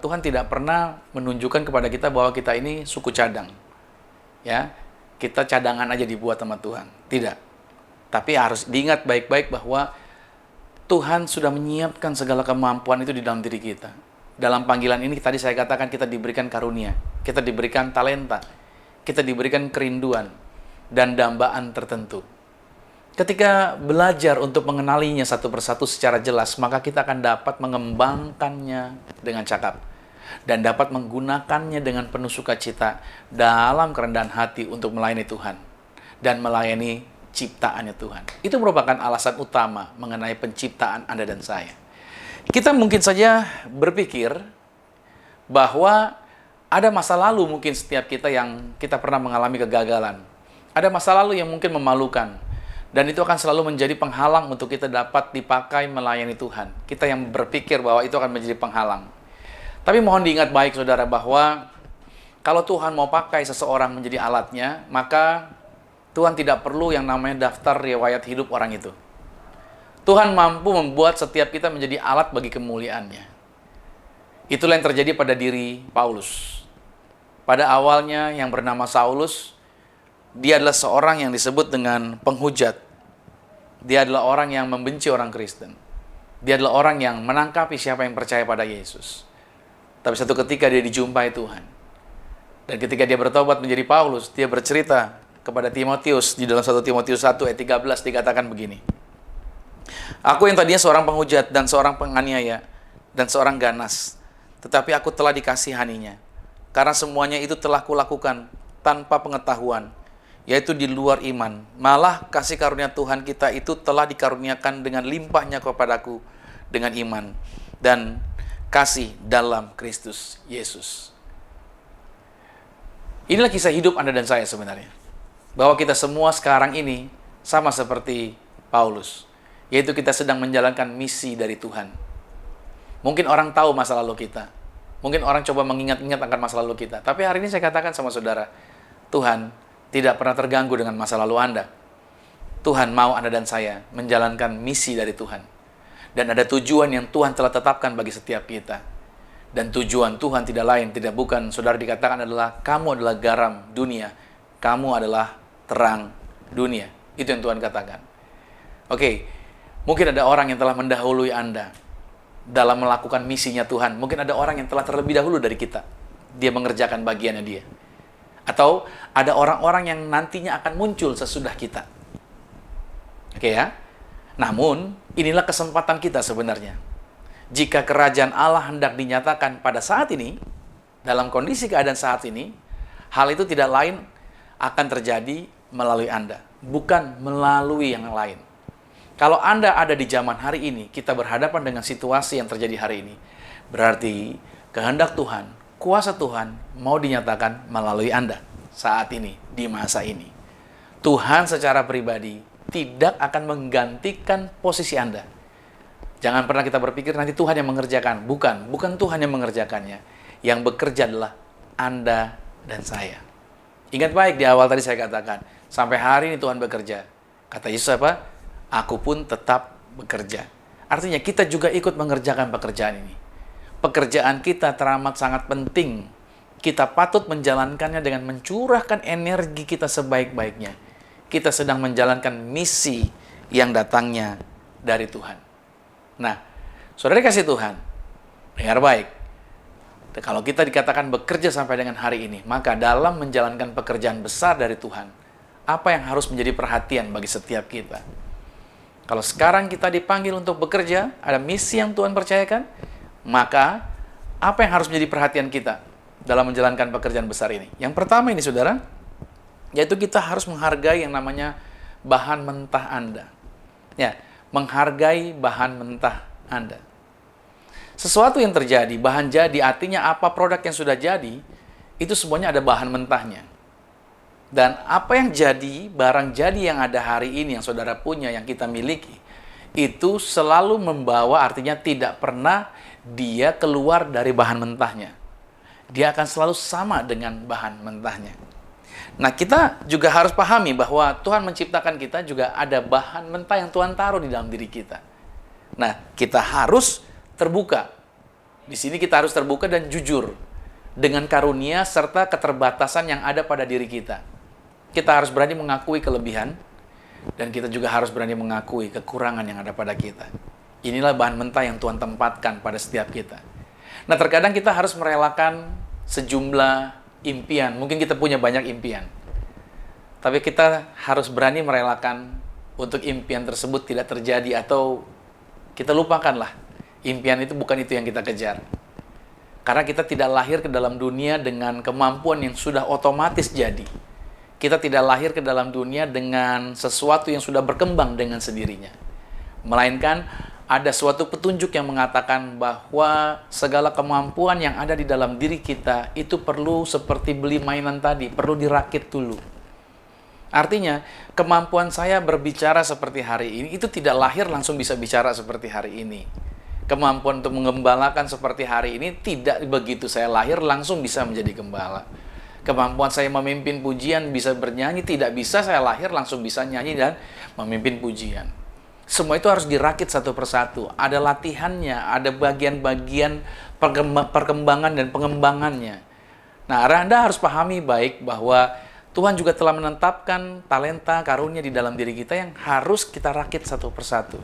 E: Tuhan tidak pernah menunjukkan kepada kita bahwa kita ini suku cadang. Ya, kita cadangan aja dibuat sama Tuhan. Tidak. Tapi harus diingat baik-baik bahwa Tuhan sudah menyiapkan segala kemampuan itu di dalam diri kita. Dalam panggilan ini tadi saya katakan kita diberikan karunia, kita diberikan talenta, kita diberikan kerinduan dan dambaan tertentu. Ketika belajar untuk mengenalinya satu persatu secara jelas, maka kita akan dapat mengembangkannya dengan cakap dan dapat menggunakannya dengan penuh sukacita dalam kerendahan hati untuk melayani Tuhan dan melayani ciptaannya Tuhan. Itu merupakan alasan utama mengenai penciptaan Anda dan saya. Kita mungkin saja berpikir bahwa ada masa lalu mungkin setiap kita yang kita pernah mengalami kegagalan. Ada masa lalu yang mungkin memalukan. Dan itu akan selalu menjadi penghalang untuk kita dapat dipakai melayani Tuhan. Kita yang berpikir bahwa itu akan menjadi penghalang. Tapi mohon diingat baik saudara bahwa kalau Tuhan mau pakai seseorang menjadi alatnya, maka Tuhan tidak perlu yang namanya daftar riwayat hidup orang itu. Tuhan mampu membuat setiap kita menjadi alat bagi kemuliaannya. Itulah yang terjadi pada diri Paulus. Pada awalnya yang bernama Saulus, dia adalah seorang yang disebut dengan penghujat. Dia adalah orang yang membenci orang Kristen. Dia adalah orang yang menangkapi siapa yang percaya pada Yesus. Tapi satu ketika dia dijumpai Tuhan. Dan ketika dia bertobat menjadi Paulus, dia bercerita kepada Timotius di dalam 1 Timotius 1 ayat 13 dikatakan begini. Aku yang tadinya seorang penghujat dan seorang penganiaya dan seorang ganas, tetapi aku telah dikasihaninya. Karena semuanya itu telah kulakukan tanpa pengetahuan, yaitu di luar iman. Malah kasih karunia Tuhan kita itu telah dikaruniakan dengan limpahnya kepadaku dengan iman dan kasih dalam Kristus Yesus. Inilah kisah hidup Anda dan saya sebenarnya. Bahwa kita semua sekarang ini sama seperti Paulus, yaitu kita sedang menjalankan misi dari Tuhan. Mungkin orang tahu masa lalu kita. Mungkin orang coba mengingat-ingat akan masa lalu kita. Tapi hari ini saya katakan sama saudara, Tuhan tidak pernah terganggu dengan masa lalu Anda. Tuhan mau Anda dan saya menjalankan misi dari Tuhan. Dan ada tujuan yang Tuhan telah tetapkan bagi setiap kita. Dan tujuan Tuhan tidak lain, tidak bukan, saudara dikatakan adalah, kamu adalah garam dunia. Kamu adalah terang dunia. Itu yang Tuhan katakan. Oke, mungkin ada orang yang telah mendahului Anda dalam melakukan misinya Tuhan. Mungkin ada orang yang telah terlebih dahulu dari kita. Dia mengerjakan bagiannya dia. Atau ada orang-orang yang nantinya akan muncul sesudah kita. Oke ya? Namun, inilah kesempatan kita sebenarnya. Jika kerajaan Allah hendak dinyatakan pada saat ini, dalam kondisi keadaan saat ini, hal itu tidak lain akan terjadi melalui Anda. Bukan melalui yang lain. Kalau Anda ada di zaman hari ini, kita berhadapan dengan situasi yang terjadi hari ini. Berarti kehendak Tuhan, kuasa Tuhan mau dinyatakan melalui Anda saat ini, di masa ini. Tuhan secara pribadi tidak akan menggantikan posisi Anda. Jangan pernah kita berpikir nanti Tuhan yang mengerjakan. Bukan Tuhan yang mengerjakannya. Yang bekerja adalah Anda dan saya. Ingat baik di awal tadi saya katakan, sampai hari ini Tuhan bekerja. Kata Yesus apa? Aku pun tetap bekerja. Artinya kita juga ikut mengerjakan pekerjaan ini. Pekerjaan kita teramat sangat penting. Kita patut menjalankannya dengan mencurahkan energi kita sebaik-baiknya. Kita sedang menjalankan misi yang datangnya dari Tuhan. Nah, saudara kasih Tuhan, dengar baik. Kalau kita dikatakan bekerja sampai dengan hari ini, maka dalam menjalankan pekerjaan besar dari Tuhan, apa yang harus menjadi perhatian bagi setiap kita? Kalau sekarang kita dipanggil untuk bekerja, ada misi yang Tuhan percayakan, maka apa yang harus menjadi perhatian kita dalam menjalankan pekerjaan besar ini? Yang pertama ini saudara, yaitu kita harus menghargai yang namanya bahan mentah Anda. Ya, menghargai bahan mentah Anda. Sesuatu yang terjadi, bahan jadi, artinya apa produk yang sudah jadi, itu semuanya ada bahan mentahnya. Dan apa yang jadi, barang jadi yang ada hari ini, yang saudara punya, yang kita miliki, itu selalu membawa, artinya tidak pernah dia keluar dari bahan mentahnya. Dia akan selalu sama dengan bahan mentahnya. Nah, kita juga harus pahami bahwa Tuhan menciptakan kita juga ada bahan mentah yang Tuhan taruh di dalam diri kita. Nah, kita harus terbuka. Di sini kita harus terbuka dan jujur dengan karunia serta keterbatasan yang ada pada diri kita. Kita harus berani mengakui kelebihan dan kita juga harus berani mengakui kekurangan yang ada pada kita. Inilah bahan mentah yang Tuhan tempatkan pada setiap kita. Nah, terkadang kita harus merelakan sejumlah impian. Mungkin kita punya banyak impian. Tapi kita harus berani merelakan untuk impian tersebut tidak terjadi, atau kita lupakanlah. Impian itu bukan itu yang kita kejar. Karena kita tidak lahir ke dalam dunia dengan kemampuan yang sudah otomatis jadi. Kita tidak lahir ke dalam dunia dengan sesuatu yang sudah berkembang dengan sendirinya. Melainkan ada suatu petunjuk yang mengatakan bahwa segala kemampuan yang ada di dalam diri kita itu perlu seperti beli mainan tadi, perlu dirakit dulu. Artinya, kemampuan saya berbicara seperti hari ini itu tidak lahir langsung bisa bicara seperti hari ini. Kemampuan untuk mengembalakan seperti hari ini tidak begitu saya lahir langsung bisa menjadi gembala. Kemampuan saya memimpin pujian, bisa bernyanyi, tidak bisa saya lahir langsung bisa nyanyi dan memimpin pujian. Semua itu harus dirakit satu persatu. Ada latihannya, ada bagian-bagian perkembangan dan pengembangannya. Nah, Anda harus pahami baik bahwa Tuhan juga telah menetapkan talenta, karunia di dalam diri kita yang harus kita rakit satu persatu.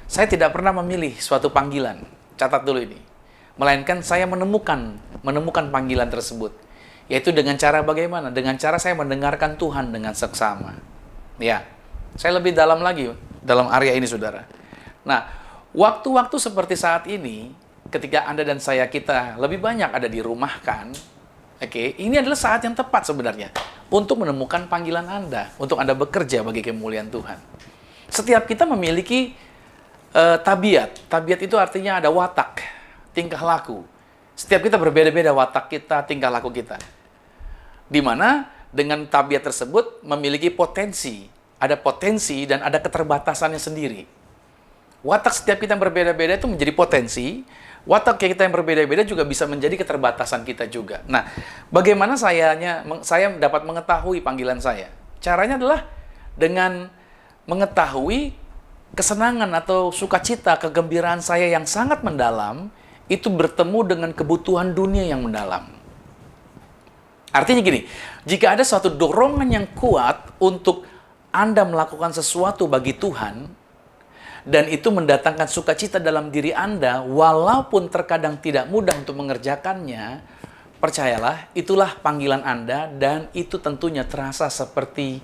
E: Saya tidak pernah memilih suatu panggilan, catat dulu ini. Melainkan saya menemukan panggilan tersebut. Yaitu dengan cara bagaimana? Dengan cara saya mendengarkan Tuhan dengan seksama. Ya, saya lebih dalam lagi dalam area ini, saudara. Nah, waktu-waktu seperti saat ini, ketika Anda dan kita lebih banyak ada di rumah kan, ini adalah saat yang tepat sebenarnya untuk menemukan panggilan Anda, untuk Anda bekerja bagi kemuliaan Tuhan. Setiap kita memiliki tabiat. Tabiat itu artinya ada watak, tingkah laku. Setiap kita berbeda-beda watak kita, tingkah laku kita. Di mana dengan tabiat tersebut memiliki potensi. Ada potensi dan ada keterbatasannya sendiri. Watak setiap kita yang berbeda-beda itu menjadi potensi. Watak kita yang berbeda-beda juga bisa menjadi keterbatasan kita juga. Nah, bagaimana saya dapat mengetahui panggilan saya? Caranya adalah dengan mengetahui kesenangan atau sukacita, kegembiraan saya yang sangat mendalam, itu bertemu dengan kebutuhan dunia yang mendalam. Artinya gini, jika ada suatu dorongan yang kuat untuk Anda melakukan sesuatu bagi Tuhan, dan itu mendatangkan sukacita dalam diri Anda, walaupun terkadang tidak mudah untuk mengerjakannya, percayalah, itulah panggilan Anda, dan itu tentunya terasa seperti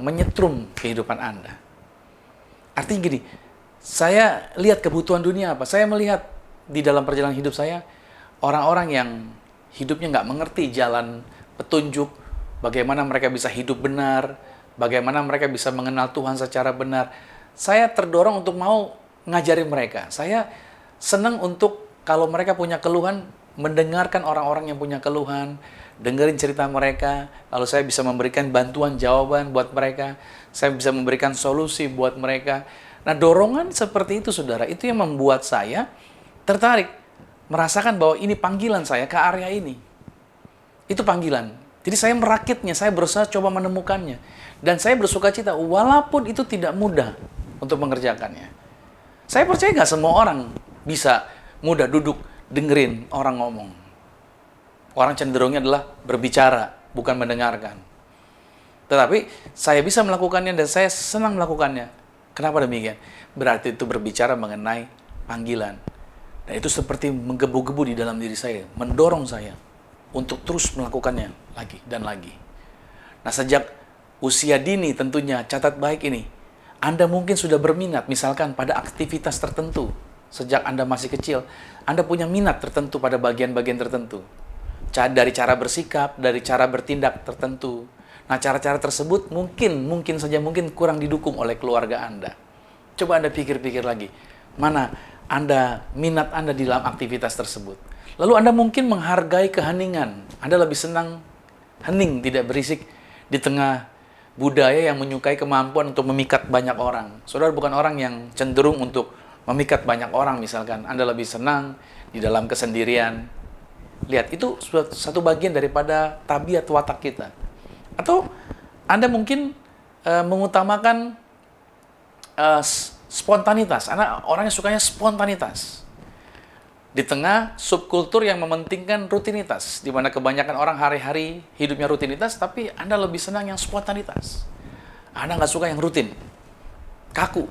E: menyetrum kehidupan Anda. Artinya gini, saya lihat kebutuhan dunia apa? Saya melihat di dalam perjalanan hidup saya, orang-orang yang hidupnya nggak mengerti jalan petunjuk, bagaimana mereka bisa hidup benar, bagaimana mereka bisa mengenal Tuhan secara benar. Saya terdorong untuk mau ngajarin mereka. Saya senang untuk kalau mereka punya keluhan, mendengarkan orang-orang yang punya keluhan, dengerin cerita mereka, lalu saya bisa memberikan bantuan jawaban buat mereka, saya bisa memberikan solusi buat mereka. Nah, dorongan seperti itu, saudara, itu yang membuat saya tertarik, merasakan bahwa ini panggilan saya ke area ini. Itu panggilan. Jadi saya merakitnya, saya berusaha coba menemukannya. Dan saya bersuka cita, walaupun itu tidak mudah untuk mengerjakannya. Saya percaya nggak semua orang bisa mudah duduk, dengerin orang ngomong. Orang cenderungnya adalah berbicara, bukan mendengarkan. Tetapi saya bisa melakukannya dan saya senang melakukannya. Kenapa demikian? Berarti itu berbicara mengenai panggilan. Dan itu seperti menggebu-gebu di dalam diri saya, mendorong saya untuk terus melakukannya lagi dan lagi. Nah, sejak usia dini tentunya, catat baik ini, Anda mungkin sudah berminat misalkan pada aktivitas tertentu. Sejak Anda masih kecil, Anda punya minat tertentu pada bagian-bagian tertentu. Dari cara bersikap, dari cara bertindak tertentu. Nah, cara-cara tersebut mungkin saja kurang didukung oleh keluarga Anda. Coba Anda pikir-pikir lagi, mana minat Anda di dalam aktivitas tersebut. Lalu Anda mungkin menghargai keheningan. Anda lebih senang hening, tidak berisik di tengah budaya yang menyukai kemampuan untuk memikat banyak orang. Saudara bukan orang yang cenderung untuk memikat banyak orang misalkan. Anda lebih senang di dalam kesendirian. Lihat, itu satu bagian daripada tabiat watak kita. Atau Anda mungkin mengutamakan spontanitas. Anda orang yang sukanya spontanitas. Di tengah subkultur yang mementingkan rutinitas, di mana kebanyakan orang hari-hari hidupnya rutinitas, tapi Anda lebih senang yang spontanitas. Anda nggak suka yang rutin, kaku.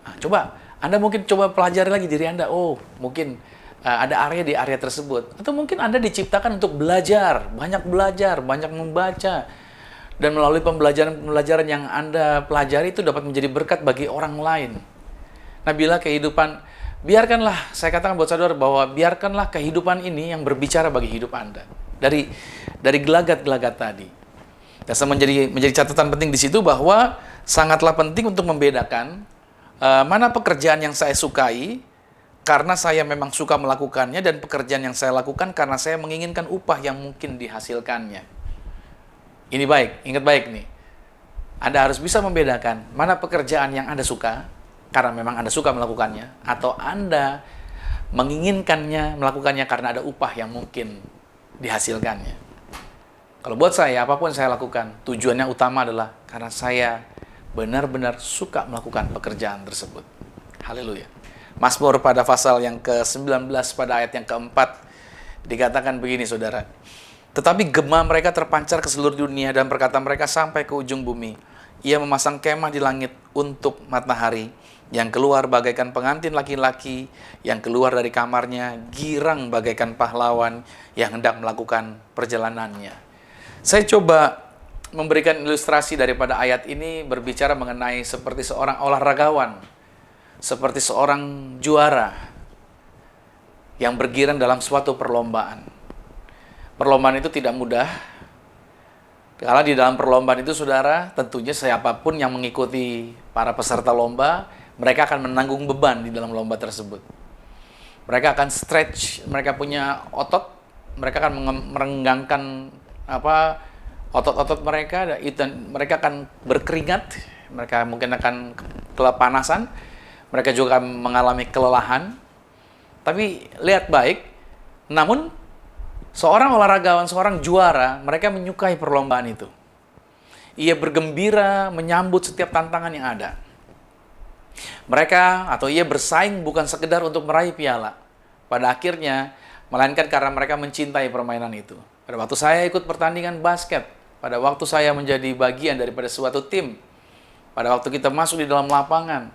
E: Nah, coba, Anda mungkin coba pelajari lagi diri Anda. Oh, mungkin ada area di area tersebut. Atau mungkin Anda diciptakan untuk belajar, banyak membaca. Dan melalui pembelajaran yang Anda pelajari itu dapat menjadi berkat bagi orang lain. Nah, bila kehidupan, biarkanlah, saya katakan buat saudara bahwa biarkanlah kehidupan ini yang berbicara bagi hidup Anda. Dari gelagat-gelagat tadi. Dan menjadi catatan penting di situ bahwa sangatlah penting untuk membedakan mana pekerjaan yang saya sukai karena saya memang suka melakukannya, dan pekerjaan yang saya lakukan karena saya menginginkan upah yang mungkin dihasilkannya. Ini baik, ingat baik nih. Anda harus bisa membedakan mana pekerjaan yang Anda suka karena memang Anda suka melakukannya, atau Anda menginginkannya, melakukannya karena ada upah yang mungkin dihasilkannya. Kalau buat saya, apapun yang saya lakukan, tujuannya utama adalah karena saya benar-benar suka melakukan pekerjaan tersebut. Haleluya. Mazmur pada pasal yang ke-19 pada ayat yang keempat dikatakan begini, saudara. Tetapi gema mereka terpancar ke seluruh dunia dan perkata mereka sampai ke ujung bumi. Ia memasang kemah di langit untuk matahari, yang keluar bagaikan pengantin laki-laki, yang keluar dari kamarnya girang bagaikan pahlawan yang hendak melakukan perjalanannya. Saya coba memberikan ilustrasi daripada ayat ini berbicara mengenai seperti seorang olahragawan, seperti seorang juara yang bergirang dalam suatu perlombaan. Perlombaan itu tidak mudah. Kalau di dalam perlombaan itu, saudara, tentunya siapapun yang mengikuti para peserta lomba, mereka akan menanggung beban di dalam lomba tersebut. Mereka akan stretch, mereka punya otot, mereka akan merenggangkan otot-otot mereka, dan mereka akan berkeringat, mereka mungkin akan kepanasan, mereka juga akan mengalami kelelahan. Tapi lihat baik, namun seorang olahragawan, seorang juara, mereka menyukai perlombaan itu. Ia bergembira menyambut setiap tantangan yang ada. Mereka atau ia bersaing bukan sekedar untuk meraih piala. Pada akhirnya, melainkan karena mereka mencintai permainan itu. Pada waktu saya ikut pertandingan basket, pada waktu saya menjadi bagian daripada suatu tim, pada waktu kita masuk di dalam lapangan,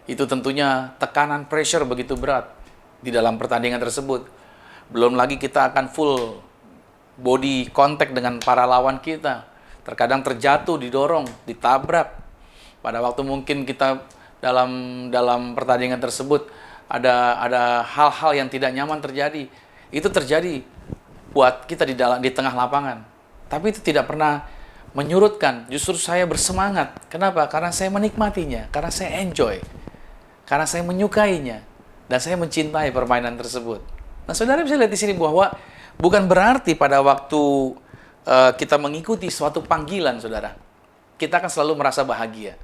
E: itu tentunya tekanan pressure begitu berat di dalam pertandingan tersebut. Belum lagi kita akan full body contact dengan para lawan kita. Terkadang terjatuh, didorong, ditabrak. Pada waktu mungkin kita dalam pertandingan tersebut ada hal-hal yang tidak nyaman terjadi. Itu terjadi buat kita di tengah lapangan. Tapi itu tidak pernah menyurutkan. Justru saya bersemangat. Kenapa? Karena saya menikmatinya, karena saya enjoy, karena saya menyukainya, dan saya mencintai permainan tersebut. Nah, saudara bisa lihat di sini bahwa bukan berarti pada waktu kita mengikuti suatu panggilan, saudara, kita akan selalu merasa bahagia.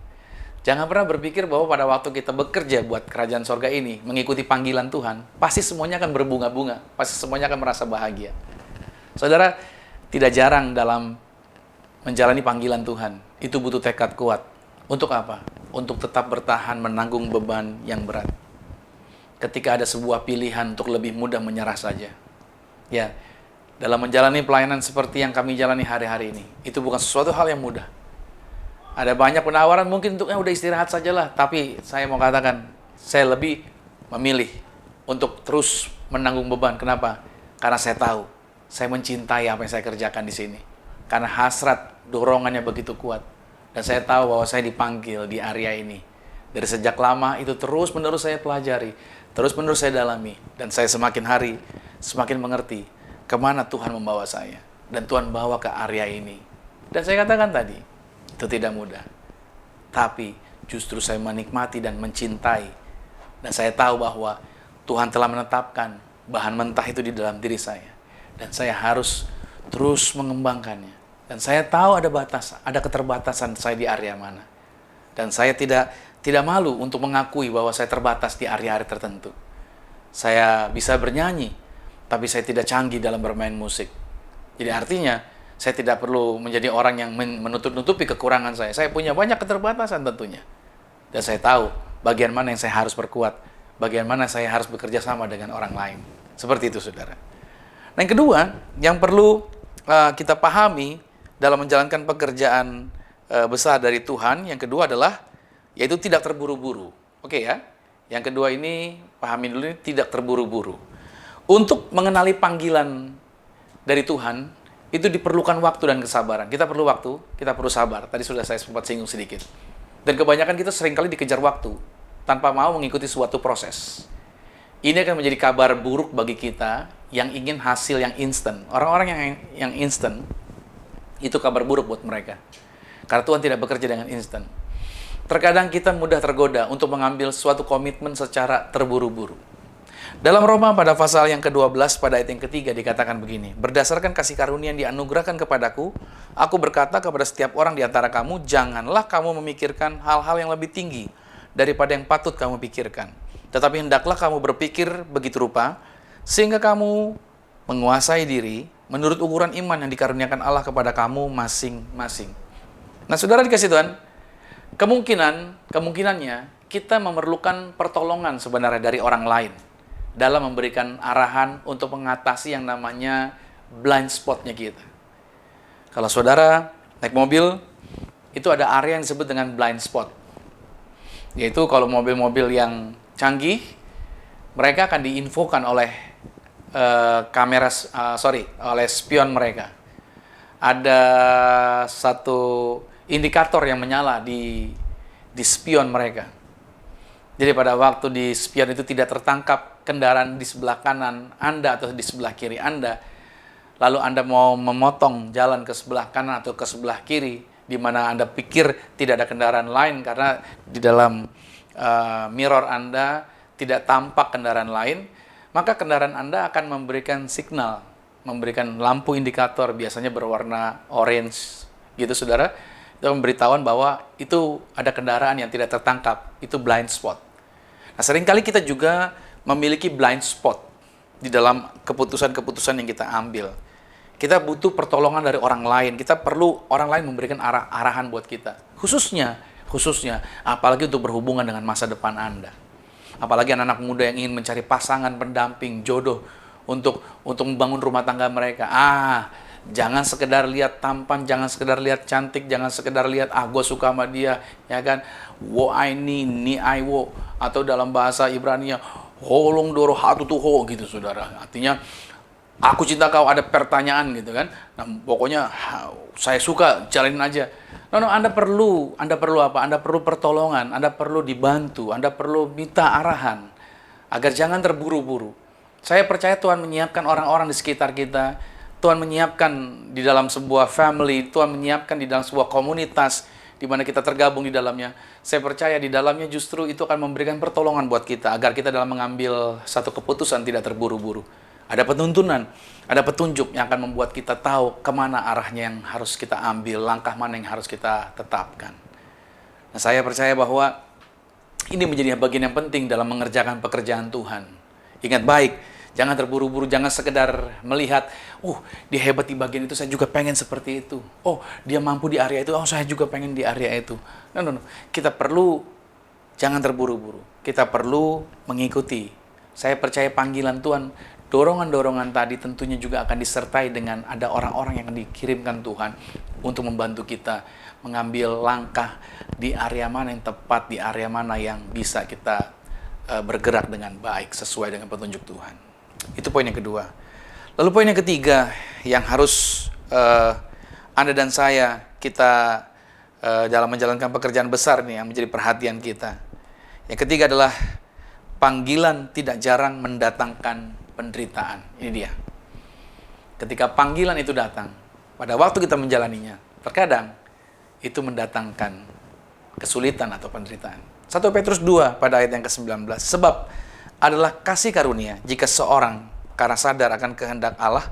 E: Jangan pernah berpikir bahwa pada waktu kita bekerja buat kerajaan sorga ini, mengikuti panggilan Tuhan, pasti semuanya akan berbunga-bunga, pasti semuanya akan merasa bahagia. Saudara, tidak jarang dalam menjalani panggilan Tuhan, itu butuh tekad kuat. Untuk apa? Untuk tetap bertahan menanggung beban yang berat. Ketika ada sebuah pilihan untuk lebih mudah menyerah saja. Ya, dalam menjalani pelayanan seperti yang kami jalani hari-hari ini, itu bukan sesuatu hal yang mudah. Ada banyak penawaran mungkin untuknya udah istirahat sajalah, tapi saya mau katakan, saya lebih memilih untuk terus menanggung beban. Kenapa? Karena saya tahu, saya mencintai apa yang saya kerjakan di sini. Karena hasrat dorongannya begitu kuat. Dan saya tahu bahwa saya dipanggil di area ini. Dari sejak lama itu terus-menerus saya pelajari, terus-menerus saya dalami, dan saya semakin hari semakin mengerti kemana Tuhan membawa saya. Dan Tuhan bawa ke area ini. Dan saya katakan tadi, itu tidak mudah. Tapi justru saya menikmati dan mencintai. Dan saya tahu bahwa Tuhan telah menetapkan bahan mentah itu di dalam diri saya. Dan saya harus terus mengembangkannya. Dan saya tahu ada keterbatasan saya di area mana. Dan saya tidak malu untuk mengakui bahwa saya terbatas di area-area tertentu. Saya bisa bernyanyi, tapi saya tidak canggih dalam bermain musik. Jadi artinya, saya tidak perlu menjadi orang yang menutup-nutupi kekurangan saya. Saya punya banyak keterbatasan tentunya. Dan saya tahu bagian mana yang saya harus perkuat, bagian mana saya harus bekerja sama dengan orang lain. Seperti itu, saudara. Nah, yang kedua, yang perlu kita pahami dalam menjalankan pekerjaan besar dari Tuhan, yang kedua adalah yaitu tidak terburu-buru. Oke ya? Yang kedua ini, pahami dulu ini, tidak terburu-buru. Untuk mengenali panggilan dari Tuhan, itu diperlukan waktu dan kesabaran. Kita perlu waktu, kita perlu sabar. Tadi sudah saya sempat singgung sedikit. Dan kebanyakan kita seringkali dikejar waktu, tanpa mau mengikuti suatu proses. Ini akan menjadi kabar buruk bagi kita yang ingin hasil yang instan. Orang-orang yang instan, itu kabar buruk buat mereka. Karena Tuhan tidak bekerja dengan instan. Terkadang kita mudah tergoda untuk mengambil suatu komitmen secara terburu-buru. Dalam Roma pada pasal yang ke-12 pada ayat yang ketiga dikatakan begini, berdasarkan kasih karunia yang dianugerahkan kepadaku, aku berkata kepada setiap orang di antara kamu, janganlah kamu memikirkan hal-hal yang lebih tinggi daripada yang patut kamu pikirkan. Tetapi hendaklah kamu berpikir begitu rupa, sehingga kamu menguasai diri menurut ukuran iman yang dikaruniakan Allah kepada kamu masing-masing. Nah, saudara dikasih Tuhan, kemungkinannya kita memerlukan pertolongan sebenarnya dari orang lain dalam memberikan arahan untuk mengatasi yang namanya blind spotnya kita. Kalau saudara naik mobil, itu ada area yang disebut dengan blind spot. Yaitu kalau mobil-mobil yang canggih, mereka akan diinfokan oleh oleh spion mereka. Ada satu indikator yang menyala di spion mereka. Jadi pada waktu di spion itu tidak tertangkap kendaraan di sebelah kanan Anda atau di sebelah kiri Anda, lalu Anda mau memotong jalan ke sebelah kanan atau ke sebelah kiri, di mana Anda pikir tidak ada kendaraan lain karena di dalam mirror Anda tidak tampak kendaraan lain, maka kendaraan Anda akan memberikan signal, memberikan lampu indikator biasanya berwarna orange gitu saudara, itu memberitahuan bahwa itu ada kendaraan yang tidak tertangkap, itu blind spot. Nah, seringkali kita juga memiliki blind spot di dalam keputusan-keputusan yang kita ambil. Kita butuh pertolongan dari orang lain, kita perlu orang lain memberikan arahan buat kita. Khususnya, apalagi untuk berhubungan dengan masa depan Anda. Apalagi anak-anak muda yang ingin mencari pasangan, pendamping, jodoh untuk membangun rumah tangga mereka. Jangan sekedar lihat tampan, jangan sekedar lihat cantik, jangan sekedar lihat gue suka sama dia, ya kan? Wo aini ni ai wo, atau dalam bahasa Ibrani holong doro hatu tuho gitu saudara. Artinya aku cinta kau, ada pertanyaan gitu kan. Nah, pokoknya saya suka, jalanin aja. No, Anda perlu apa? Anda perlu pertolongan, Anda perlu dibantu, Anda perlu minta arahan agar jangan terburu-buru. Saya percaya Tuhan menyiapkan orang-orang di sekitar kita. Tuhan menyiapkan di dalam sebuah family, Tuhan menyiapkan di dalam sebuah komunitas di mana kita tergabung di dalamnya. Saya percaya di dalamnya justru itu akan memberikan pertolongan buat kita agar kita dalam mengambil satu keputusan tidak terburu-buru. Ada penuntunan, ada petunjuk yang akan membuat kita tahu kemana arahnya yang harus kita ambil, langkah mana yang harus kita tetapkan. Nah, saya percaya bahwa ini menjadi bagian yang penting dalam mengerjakan pekerjaan Tuhan. Ingat baik, jangan terburu-buru, jangan sekedar melihat, dia hebat di bagian itu, saya juga pengen seperti itu. Dia mampu di area itu, saya juga pengen di area itu. No. Kita perlu, jangan terburu-buru. Kita perlu mengikuti. Saya percaya panggilan Tuhan, dorongan-dorongan tadi tentunya juga akan disertai dengan ada orang-orang yang akan dikirimkan Tuhan untuk membantu kita mengambil langkah di area mana yang tepat, di area mana yang bisa kita bergerak dengan baik sesuai dengan petunjuk Tuhan. Itu poin yang kedua. Lalu poin yang ketiga yang harus Anda dan saya kita dalam menjalankan pekerjaan besar nih yang menjadi perhatian kita. Yang ketiga adalah panggilan tidak jarang mendatangkan penderitaan. Ini dia. Ketika panggilan itu datang, pada waktu kita menjalaninya, terkadang itu mendatangkan kesulitan atau penderitaan. 1 Petrus 2 pada ayat yang ke-19. Sebab adalah kasih karunia jika seorang karena sadar akan kehendak Allah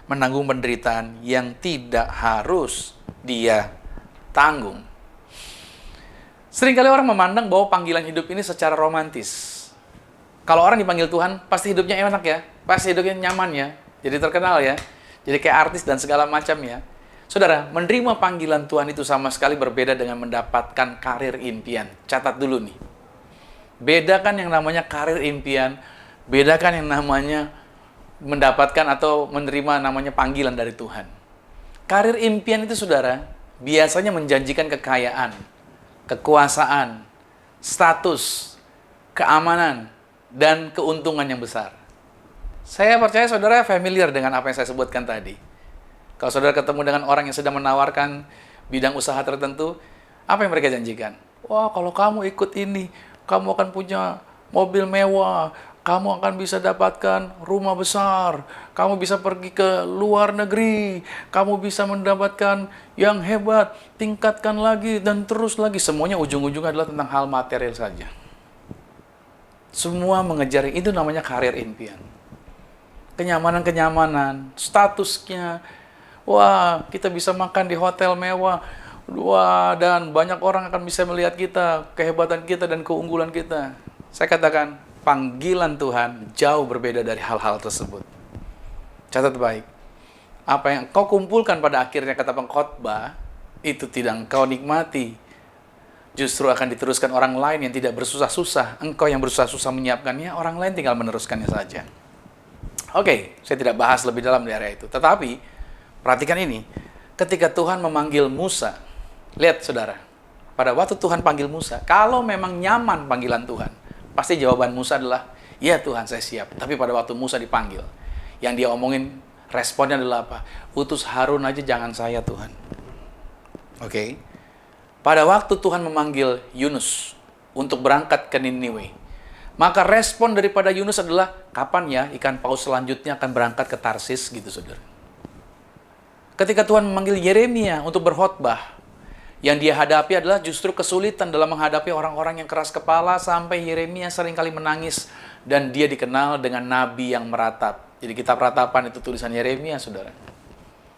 E: menanggung penderitaan yang tidak harus dia tanggung. Seringkali orang memandang bahwa panggilan hidup ini secara romantis. Kalau orang dipanggil Tuhan, pasti hidupnya enak ya, pasti hidupnya nyaman ya, jadi terkenal ya, jadi kayak artis dan segala macam ya. Saudara, menerima panggilan Tuhan itu sama sekali berbeda dengan mendapatkan karir impian. Catat dulu nih. Bedakan yang namanya karir impian, bedakan yang namanya mendapatkan atau menerima namanya panggilan dari Tuhan. Karir impian itu saudara, biasanya menjanjikan kekayaan, kekuasaan, status, keamanan, dan keuntungan yang besar. Saya percaya saudara familiar dengan apa yang saya sebutkan tadi. Kalau saudara ketemu dengan orang yang sedang menawarkan bidang usaha tertentu, apa yang mereka janjikan? Wah, kalau kamu ikut ini, kamu akan punya mobil mewah, kamu akan bisa dapatkan rumah besar, kamu bisa pergi ke luar negeri, kamu bisa mendapatkan yang hebat, tingkatkan lagi, dan terus lagi. Semuanya ujung-ujungnya adalah tentang hal material saja. Semua mengejar, itu namanya karir impian. Kenyamanan-kenyamanan, statusnya, wah, kita bisa makan di hotel mewah, wah, dan banyak orang akan bisa melihat kita, kehebatan kita dan keunggulan kita. Saya katakan, panggilan Tuhan jauh berbeda dari hal-hal tersebut. Catat baik. Apa yang kau kumpulkan pada akhirnya kata pengkhotbah, itu tidak engkau nikmati. Justru akan diteruskan orang lain yang tidak bersusah-susah. Engkau yang bersusah-susah menyiapkannya, orang lain tinggal meneruskannya saja. Oke, saya tidak bahas lebih dalam di area itu. Tetapi, perhatikan ini. Ketika Tuhan memanggil Musa, lihat saudara, pada waktu Tuhan panggil Musa, kalau memang nyaman panggilan Tuhan, pasti jawaban Musa adalah, ya Tuhan saya siap. Tapi pada waktu Musa dipanggil, yang dia omongin, responnya adalah apa? Utus Harun aja, jangan saya Tuhan. Oke. Pada waktu Tuhan memanggil Yunus untuk berangkat ke Niniwe, maka respon daripada Yunus adalah, kapan ya ikan paus selanjutnya akan berangkat ke Tarsis, gitu saudara. Ketika Tuhan memanggil Yeremia untuk berkhotbah, yang dia hadapi adalah justru kesulitan dalam menghadapi orang-orang yang keras kepala, sampai Yeremia seringkali menangis, dan dia dikenal dengan nabi yang meratap. Jadi kitab ratapan itu tulisan Yeremia, saudara.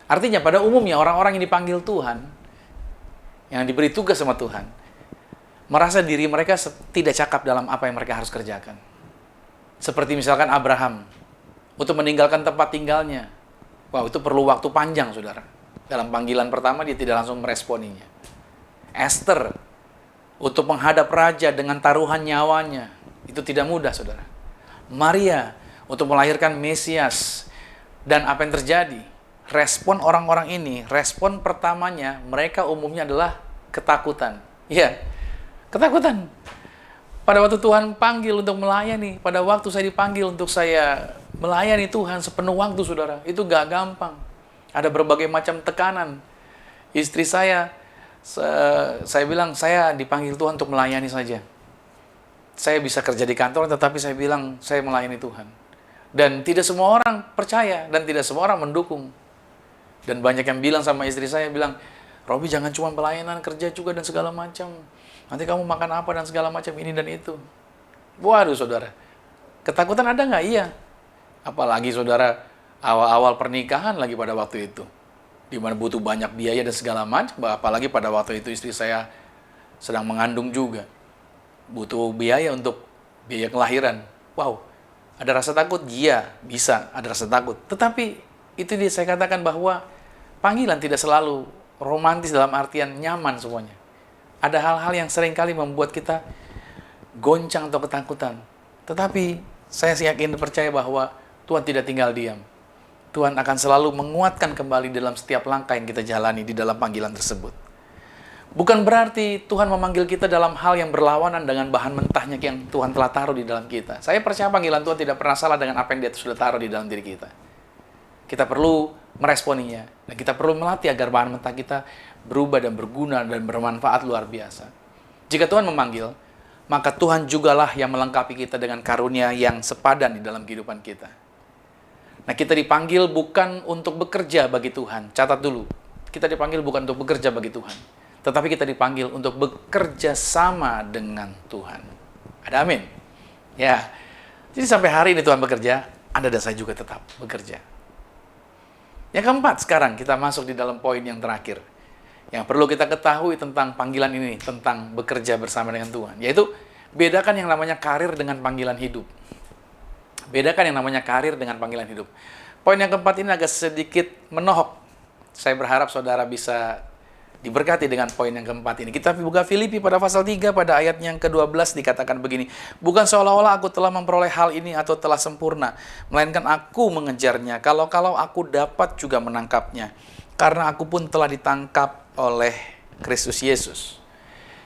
E: Artinya pada umumnya orang-orang yang dipanggil Tuhan, yang diberi tugas sama Tuhan, merasa diri mereka tidak cakap dalam apa yang mereka harus kerjakan. Seperti misalkan Abraham, untuk meninggalkan tempat tinggalnya. Wah, itu perlu waktu panjang, saudara. Dalam panggilan pertama dia tidak langsung meresponinya. Esther, untuk menghadap raja dengan taruhan nyawanya, itu tidak mudah, saudara. Maria, untuk melahirkan Mesias. Dan apa yang terjadi? Respon orang-orang ini, respon pertamanya, mereka umumnya adalah ketakutan. Iya, ketakutan. Pada waktu Tuhan panggil untuk melayani, pada waktu saya dipanggil untuk saya melayani Tuhan sepenuh waktu, saudara, itu gak gampang. Ada berbagai macam tekanan. Istri saya bilang, saya dipanggil Tuhan untuk melayani saja. Saya bisa kerja di kantor, tetapi saya bilang, saya melayani Tuhan. Dan tidak semua orang percaya, dan tidak semua orang mendukung. Dan banyak yang bilang sama istri saya, bilang, Robi jangan cuma pelayanan, kerja juga dan segala macam. Nanti kamu makan apa dan segala macam, ini dan itu. Waduh, saudara. Ketakutan ada nggak? Iya. Apalagi, saudara, awal-awal pernikahan lagi pada waktu itu. Di mana butuh banyak biaya dan segala macam, apalagi pada waktu itu istri saya sedang mengandung juga. Butuh biaya untuk biaya kelahiran. Wow, ada rasa takut? Iya, bisa ada rasa takut. Tetapi itu dia saya katakan bahwa panggilan tidak selalu romantis dalam artian nyaman semuanya. Ada hal-hal yang seringkali membuat kita goncang atau ketakutan. Tetapi saya yakin dan percaya bahwa Tuhan tidak tinggal diam. Tuhan akan selalu menguatkan kembali dalam setiap langkah yang kita jalani di dalam panggilan tersebut. Bukan berarti Tuhan memanggil kita dalam hal yang berlawanan dengan bahan mentahnya yang Tuhan telah taruh di dalam kita. Saya percaya panggilan Tuhan tidak pernah salah dengan apa yang Dia sudah taruh di dalam diri kita. Kita perlu meresponinya, dan kita perlu melatih agar bahan mentah kita berubah dan berguna dan bermanfaat luar biasa. Jika Tuhan memanggil, maka Tuhan jugalah yang melengkapi kita dengan karunia yang sepadan di dalam kehidupan kita. Nah, kita dipanggil bukan untuk bekerja bagi Tuhan. Catat dulu, kita dipanggil bukan untuk bekerja bagi Tuhan, tetapi kita dipanggil untuk bekerja sama dengan Tuhan. Ada amin? Ya. Jadi sampai hari ini Tuhan bekerja, Anda dan saya juga tetap bekerja. Yang keempat, sekarang kita masuk di dalam poin yang terakhir. Yang perlu kita ketahui tentang panggilan ini, tentang bekerja bersama dengan Tuhan. Yaitu, bedakan yang namanya karir dengan panggilan hidup. Bedakan yang namanya karir dengan panggilan hidup. Poin yang keempat ini agak sedikit menohok. Saya berharap saudara bisa diberkati dengan poin yang keempat ini. Kita buka Filipi pada pasal 3 pada ayat yang ke-12 dikatakan begini. Bukan seolah-olah aku telah memperoleh hal ini atau telah sempurna, melainkan aku mengejarnya. Kalau aku dapat juga menangkapnya. Karena aku pun telah ditangkap oleh Kristus Yesus.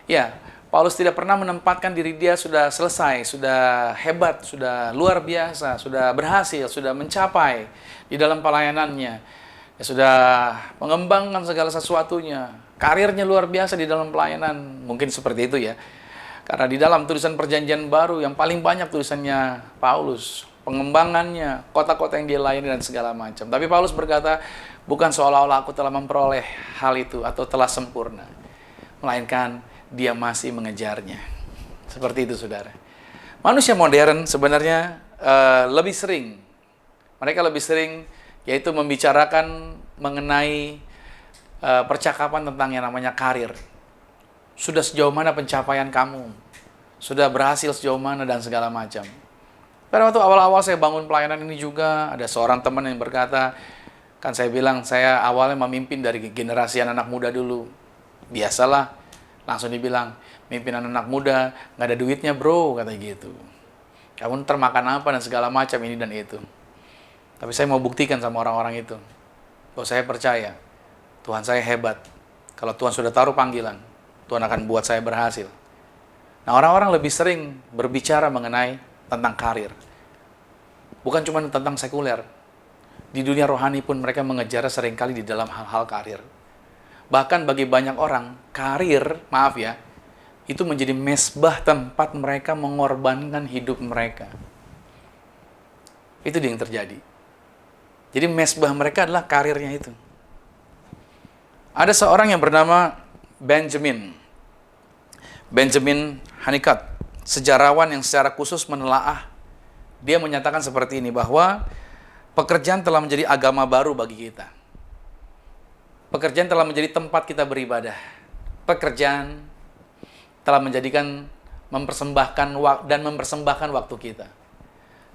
E: Ya, Paulus tidak pernah menempatkan diri dia sudah selesai, sudah hebat, sudah luar biasa, sudah berhasil, sudah mencapai di dalam pelayanannya. Ya sudah mengembangkan segala sesuatunya. Karirnya luar biasa di dalam pelayanan. Mungkin seperti itu ya. Karena di dalam tulisan perjanjian baru yang paling banyak tulisannya Paulus. Pengembangannya, kota-kota yang dia layani dan segala macam. Tapi Paulus berkata, bukan seolah-olah aku telah memperoleh hal itu atau telah sempurna. Melainkan dia masih mengejarnya. Seperti itu saudara. Manusia modern sebenarnya lebih sering. Mereka lebih sering yaitu membicarakan mengenai percakapan tentang yang namanya karir. Sudah sejauh mana pencapaian kamu? Sudah berhasil sejauh mana dan segala macam. Pada waktu awal-awal saya bangun pelayanan ini juga, ada seorang teman yang berkata, kan saya bilang, saya awalnya memimpin dari generasi anak muda dulu. Biasalah, langsung dibilang, mimpin anak muda, nggak ada duitnya bro, kata gitu. Kamu termakan apa dan segala macam ini dan itu. Tapi saya mau buktikan sama orang-orang itu, bahwa saya percaya, Tuhan saya hebat. Kalau Tuhan sudah taruh panggilan, Tuhan akan buat saya berhasil. Nah, orang-orang lebih sering berbicara mengenai tentang karir. Bukan cuma tentang sekuler. Di dunia rohani pun mereka mengejar seringkali di dalam hal-hal karir. Bahkan bagi banyak orang, karir, maaf ya, itu menjadi mesbah tempat mereka mengorbankan hidup mereka. Itu yang terjadi. Jadi mesbah mereka adalah karirnya itu. Ada seorang yang bernama Benjamin Honeycutt, sejarawan yang secara khusus menelaah. Dia menyatakan seperti ini, bahwa pekerjaan telah menjadi agama baru bagi kita. Pekerjaan telah menjadi tempat kita beribadah. Pekerjaan telah mempersembahkan waktu kita.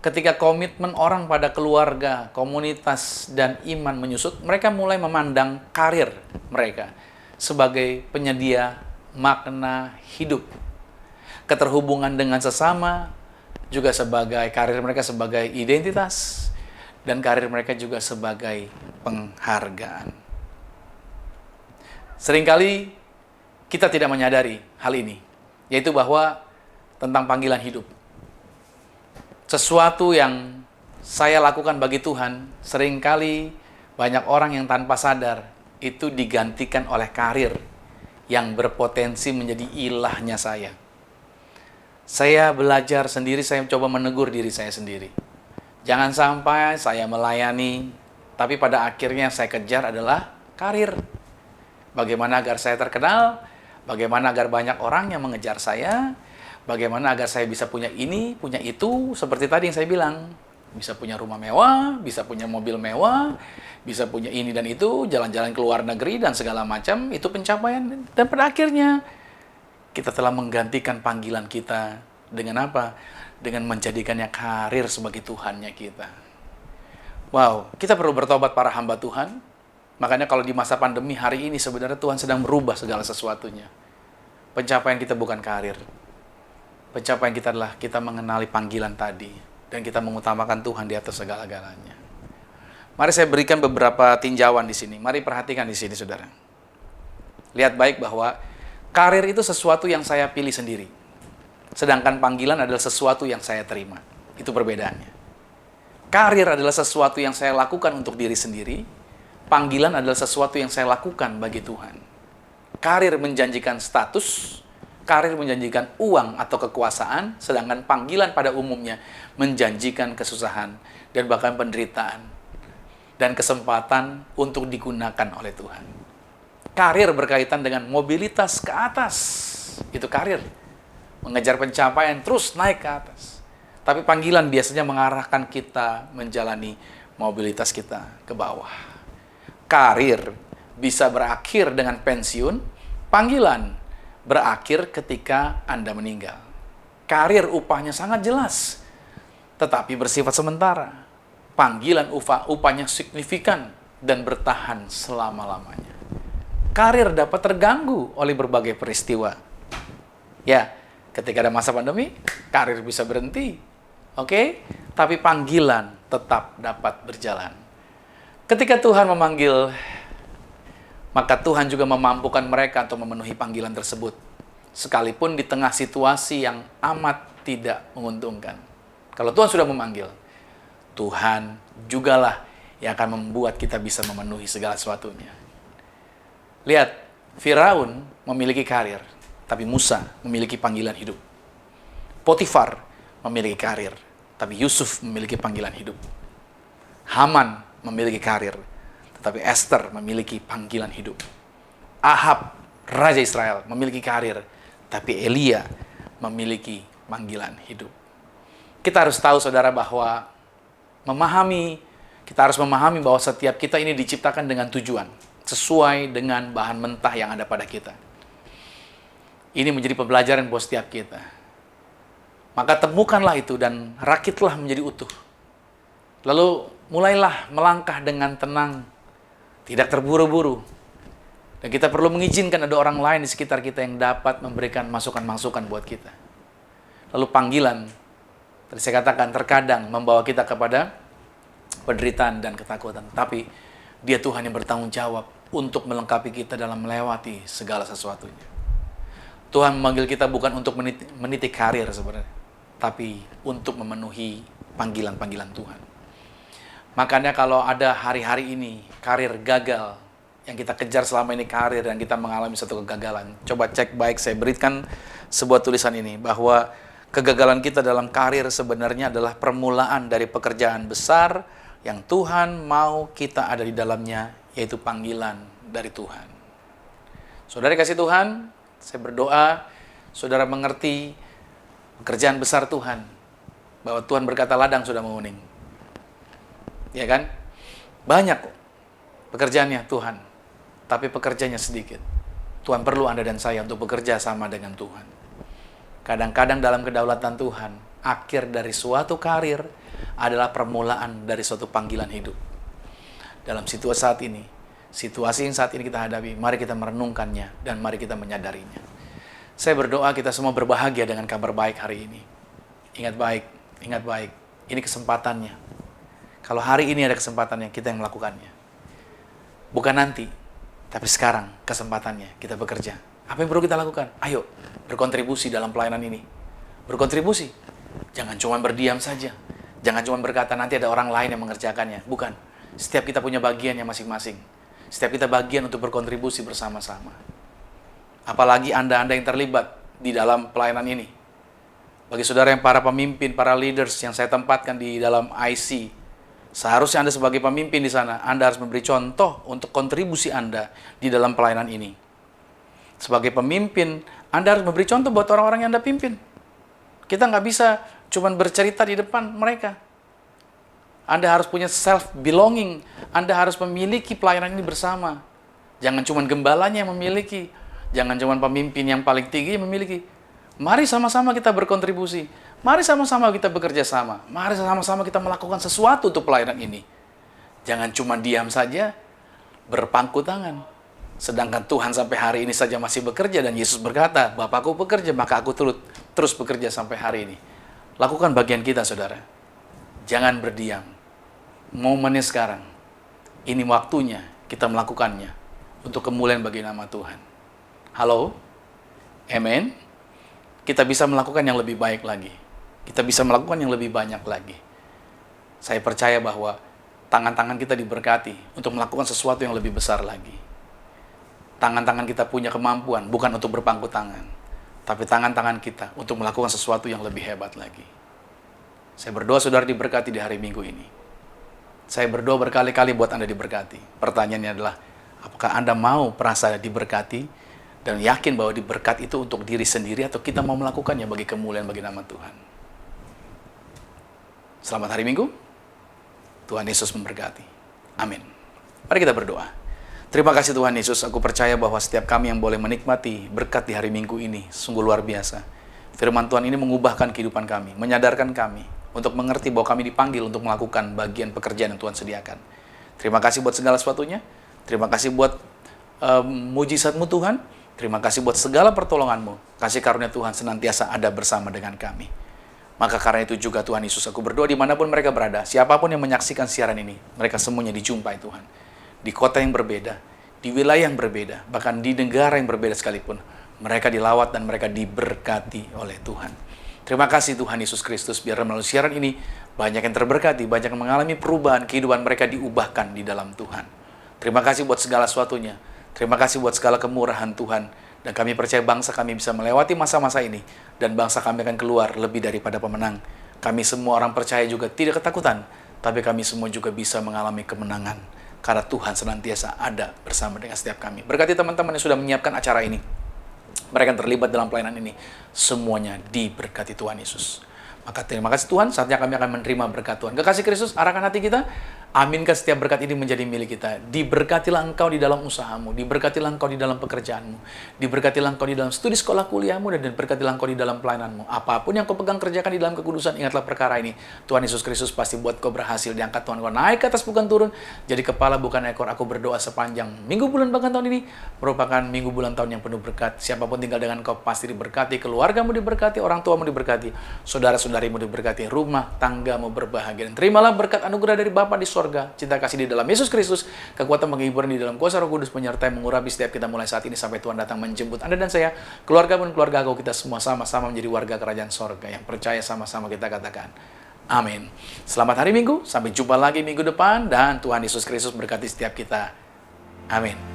E: Ketika komitmen orang pada keluarga, komunitas, dan iman menyusut, mereka mulai memandang karir mereka sebagai penyedia makna hidup. Keterhubungan dengan sesama juga sebagai karir mereka sebagai identitas, dan karir mereka juga sebagai penghargaan. Seringkali kita tidak menyadari hal ini, yaitu bahwa tentang panggilan hidup. Sesuatu yang saya lakukan bagi Tuhan, seringkali banyak orang yang tanpa sadar itu digantikan oleh karir yang berpotensi menjadi ilahnya saya. Saya belajar sendiri, saya coba menegur diri saya sendiri. Jangan sampai saya melayani, tapi pada akhirnya saya kejar adalah karir. Bagaimana agar saya terkenal, bagaimana agar banyak orang yang mengejar saya, bagaimana agar saya bisa punya ini, punya itu, seperti tadi yang saya bilang. Bisa punya rumah mewah, bisa punya mobil mewah, bisa punya ini dan itu, jalan-jalan ke luar negeri dan segala macam, itu pencapaian. Dan pada akhirnya, kita telah menggantikan panggilan kita dengan apa? Dengan menjadikannya karir sebagai Tuhannya kita. Wow, kita perlu bertobat para hamba Tuhan. Makanya kalau di masa pandemi hari ini sebenarnya Tuhan sedang merubah segala sesuatunya. Pencapaian kita bukan karir. Pencapaian kita adalah kita mengenali panggilan tadi. Dan kita mengutamakan Tuhan di atas segala-galanya. Mari saya berikan beberapa tinjauan di sini. Mari perhatikan di sini, saudara. Lihat baik bahwa karir itu sesuatu yang saya pilih sendiri. Sedangkan panggilan adalah sesuatu yang saya terima. Itu perbedaannya. Karir adalah sesuatu yang saya lakukan untuk diri sendiri. Panggilan adalah sesuatu yang saya lakukan bagi Tuhan. Karir menjanjikan status, karir menjanjikan uang atau kekuasaan, sedangkan panggilan pada umumnya menjanjikan kesusahan dan bahkan penderitaan dan kesempatan untuk digunakan oleh Tuhan. Karir berkaitan dengan mobilitas ke atas. Itu karir. Mengejar pencapaian, terus naik ke atas. Tapi panggilan biasanya mengarahkan kita menjalani mobilitas kita ke bawah. Karir bisa berakhir dengan pensiun, panggilan berakhir ketika Anda meninggal. Karir upahnya sangat jelas, tetapi bersifat sementara. Panggilan upahnya signifikan dan bertahan selama-lamanya. Karir dapat terganggu oleh berbagai peristiwa. Ya, ketika ada masa pandemi, karir bisa berhenti. Oke? Tapi panggilan tetap dapat berjalan. Ketika Tuhan memanggil, maka Tuhan juga memampukan mereka untuk memenuhi panggilan tersebut. Sekalipun di tengah situasi yang amat tidak menguntungkan. Kalau Tuhan sudah memanggil, Tuhan jugalah yang akan membuat kita bisa memenuhi segala sesuatunya. Lihat, Firaun memiliki karir, tapi Musa memiliki panggilan hidup. Potifar memiliki karir, tapi Yusuf memiliki panggilan hidup. Haman memiliki karir, tetapi Esther memiliki panggilan hidup. Ahab, Raja Israel, memiliki karir, tapi Elia memiliki panggilan hidup. Kita harus tahu, saudara, bahwa kita harus memahami bahwa setiap kita ini diciptakan dengan tujuan, sesuai dengan bahan mentah yang ada pada kita. Ini menjadi pembelajaran buat setiap kita. Maka temukanlah itu dan rakitlah menjadi utuh. Lalu mulailah melangkah dengan tenang, tidak terburu-buru. Dan kita perlu mengizinkan ada orang lain di sekitar kita yang dapat memberikan masukan-masukan buat kita. Lalu panggilan, tadi saya katakan, terkadang membawa kita kepada penderitaan dan ketakutan. Tapi Dia Tuhan yang bertanggung jawab untuk melengkapi kita dalam melewati segala sesuatunya. Tuhan memanggil kita bukan untuk meniti karir sebenarnya, tapi untuk memenuhi panggilan-panggilan Tuhan. Makanya kalau ada hari-hari ini karir gagal, yang kita kejar selama ini karir dan kita mengalami satu kegagalan, coba cek baik, saya berikan sebuah tulisan ini, bahwa kegagalan kita dalam karir sebenarnya adalah permulaan dari pekerjaan besar yang Tuhan mau kita ada di dalamnya, yaitu panggilan dari Tuhan. Saudara kasih Tuhan, saya berdoa saudara mengerti pekerjaan besar Tuhan, bahwa Tuhan berkata ladang sudah menguning. Ya kan? Banyak pekerjaannya Tuhan, tapi pekerjaannya sedikit. Tuhan perlu Anda dan saya untuk bekerja sama dengan Tuhan. Kadang-kadang dalam kedaulatan Tuhan, akhir dari suatu karir adalah permulaan dari suatu panggilan hidup. Dalam situasi yang saat ini kita hadapi, mari kita merenungkannya dan mari kita menyadarinya. Saya berdoa kita semua berbahagia dengan kabar baik hari ini. Ingat baik, ini kesempatannya. Kalau hari ini ada kesempatannya, kita yang melakukannya. Bukan nanti, tapi sekarang kesempatannya kita bekerja. Apa yang perlu kita lakukan? Ayo, berkontribusi dalam pelayanan ini. Berkontribusi. Jangan cuma berdiam saja. Jangan cuma berkata nanti ada orang lain yang mengerjakannya. Bukan. Setiap kita punya bagiannya masing-masing. Setiap kita bagian untuk berkontribusi bersama-sama. Apalagi Anda yang terlibat di dalam pelayanan ini. Bagi saudara yang para pemimpin, para leaders yang saya tempatkan di dalam IC, seharusnya Anda sebagai pemimpin di sana, Anda harus memberi contoh untuk kontribusi Anda di dalam pelayanan ini. Sebagai pemimpin, Anda harus memberi contoh buat orang-orang yang Anda pimpin. Kita nggak bisa cuma bercerita di depan mereka. Anda harus punya self-belonging. Anda harus memiliki pelayanan ini bersama. Jangan cuma gembalanya yang memiliki. Jangan cuma pemimpin yang paling tinggi yang memiliki. Mari sama-sama kita berkontribusi. Mari sama-sama kita bekerja sama. Mari sama-sama kita melakukan sesuatu untuk pelayanan ini. Jangan cuma diam saja, berpangku tangan. Sedangkan Tuhan sampai hari ini saja masih bekerja dan Yesus berkata, Bapakku bekerja, maka aku terus bekerja sampai hari ini. Lakukan bagian kita, saudara. Jangan berdiam. Momennya sekarang. Ini waktunya kita melakukannya untuk kemuliaan bagi nama Tuhan. Halo? Amen? Kita bisa melakukan yang lebih baik lagi. Kita bisa melakukan yang lebih banyak lagi. Saya percaya bahwa tangan-tangan kita diberkati untuk melakukan sesuatu yang lebih besar lagi. Tangan-tangan kita punya kemampuan bukan untuk berpangku tangan, tapi tangan-tangan kita untuk melakukan sesuatu yang lebih hebat lagi. Saya berdoa saudara diberkati di hari Minggu ini. Saya berdoa berkali-kali buat Anda diberkati. Pertanyaannya adalah, apakah Anda mau merasa diberkati dan yakin bahwa diberkat itu untuk diri sendiri atau kita mau melakukannya bagi kemuliaan bagi nama Tuhan? Selamat hari Minggu. Tuhan Yesus memberkati. Amin. Mari kita berdoa. Terima kasih Tuhan Yesus, aku percaya bahwa setiap kami yang boleh menikmati berkat di hari Minggu ini sungguh luar biasa. Firman Tuhan ini mengubahkan kehidupan kami, menyadarkan kami untuk mengerti bahwa kami dipanggil untuk melakukan bagian pekerjaan yang Tuhan sediakan. Terima kasih buat segala sesuatunya. Terima kasih buat mujizat-Mu Tuhan. Terima kasih buat segala pertolongan-Mu. Kasih karunia Tuhan senantiasa ada bersama dengan kami. Maka karena itu juga Tuhan Yesus, aku berdoa dimanapun mereka berada, siapapun yang menyaksikan siaran ini, mereka semuanya dijumpai Tuhan. Di kota yang berbeda, di wilayah yang berbeda, bahkan di negara yang berbeda sekalipun, mereka dilawat dan mereka diberkati oleh Tuhan. Terima kasih Tuhan Yesus Kristus, biar melalui siaran ini, banyak yang terberkati, banyak yang mengalami perubahan, kehidupan mereka diubahkan di dalam Tuhan. Terima kasih buat segala sesuatunya. Terima kasih buat segala kemurahan Tuhan. Dan kami percaya bangsa kami bisa melewati masa-masa ini. Dan bangsa kami akan keluar lebih daripada pemenang. Kami semua orang percaya juga tidak ketakutan. Tapi kami semua juga bisa mengalami kemenangan. Karena Tuhan senantiasa ada bersama dengan setiap kami. Berkati teman-teman yang sudah menyiapkan acara ini. Mereka yang terlibat dalam pelayanan ini. Semuanya diberkati Tuhan Yesus. Maka terima kasih Tuhan, saatnya kami akan menerima berkat Tuhan. Kekasih Kristus, arahkan hati kita. Aminkan setiap berkat ini menjadi milik kita. Diberkatilah engkau di dalam usahamu. Diberkatilah engkau di dalam pekerjaanmu. Diberkatilah engkau di dalam studi sekolah kuliahmu. Dan diberkatilah engkau di dalam pelayananmu. Apapun yang kau pegang kerjakan di dalam kekudusan, ingatlah perkara ini. Tuhan Yesus Kristus pasti buat kau berhasil. Diangkat Tuhan kau naik ke atas bukan turun. Jadi kepala bukan ekor. Aku berdoa sepanjang minggu bulan bahkan tahun ini merupakan minggu bulan tahun yang penuh berkat. Siapapun tinggal dengan kau pasti diberkati. Keluargamu diberkati. Orang tuamu diberkati. Saudara-saudarimu diberkati. Rumah tanggamu berbahagia. Dan terimalah berkat anugerah dari Bapa di sorga, cinta kasih di dalam Yesus Kristus, kekuatan penghiburan di dalam kuasa Roh Kudus menyertai mengurapi setiap kita mulai saat ini sampai Tuhan datang menjemput Anda dan saya, keluarga pun keluarga aku, kita semua sama-sama menjadi warga kerajaan sorga. Yang percaya sama-sama kita katakan amin. Selamat hari Minggu, sampai jumpa lagi minggu depan, dan Tuhan Yesus Kristus berkati setiap kita. Amin.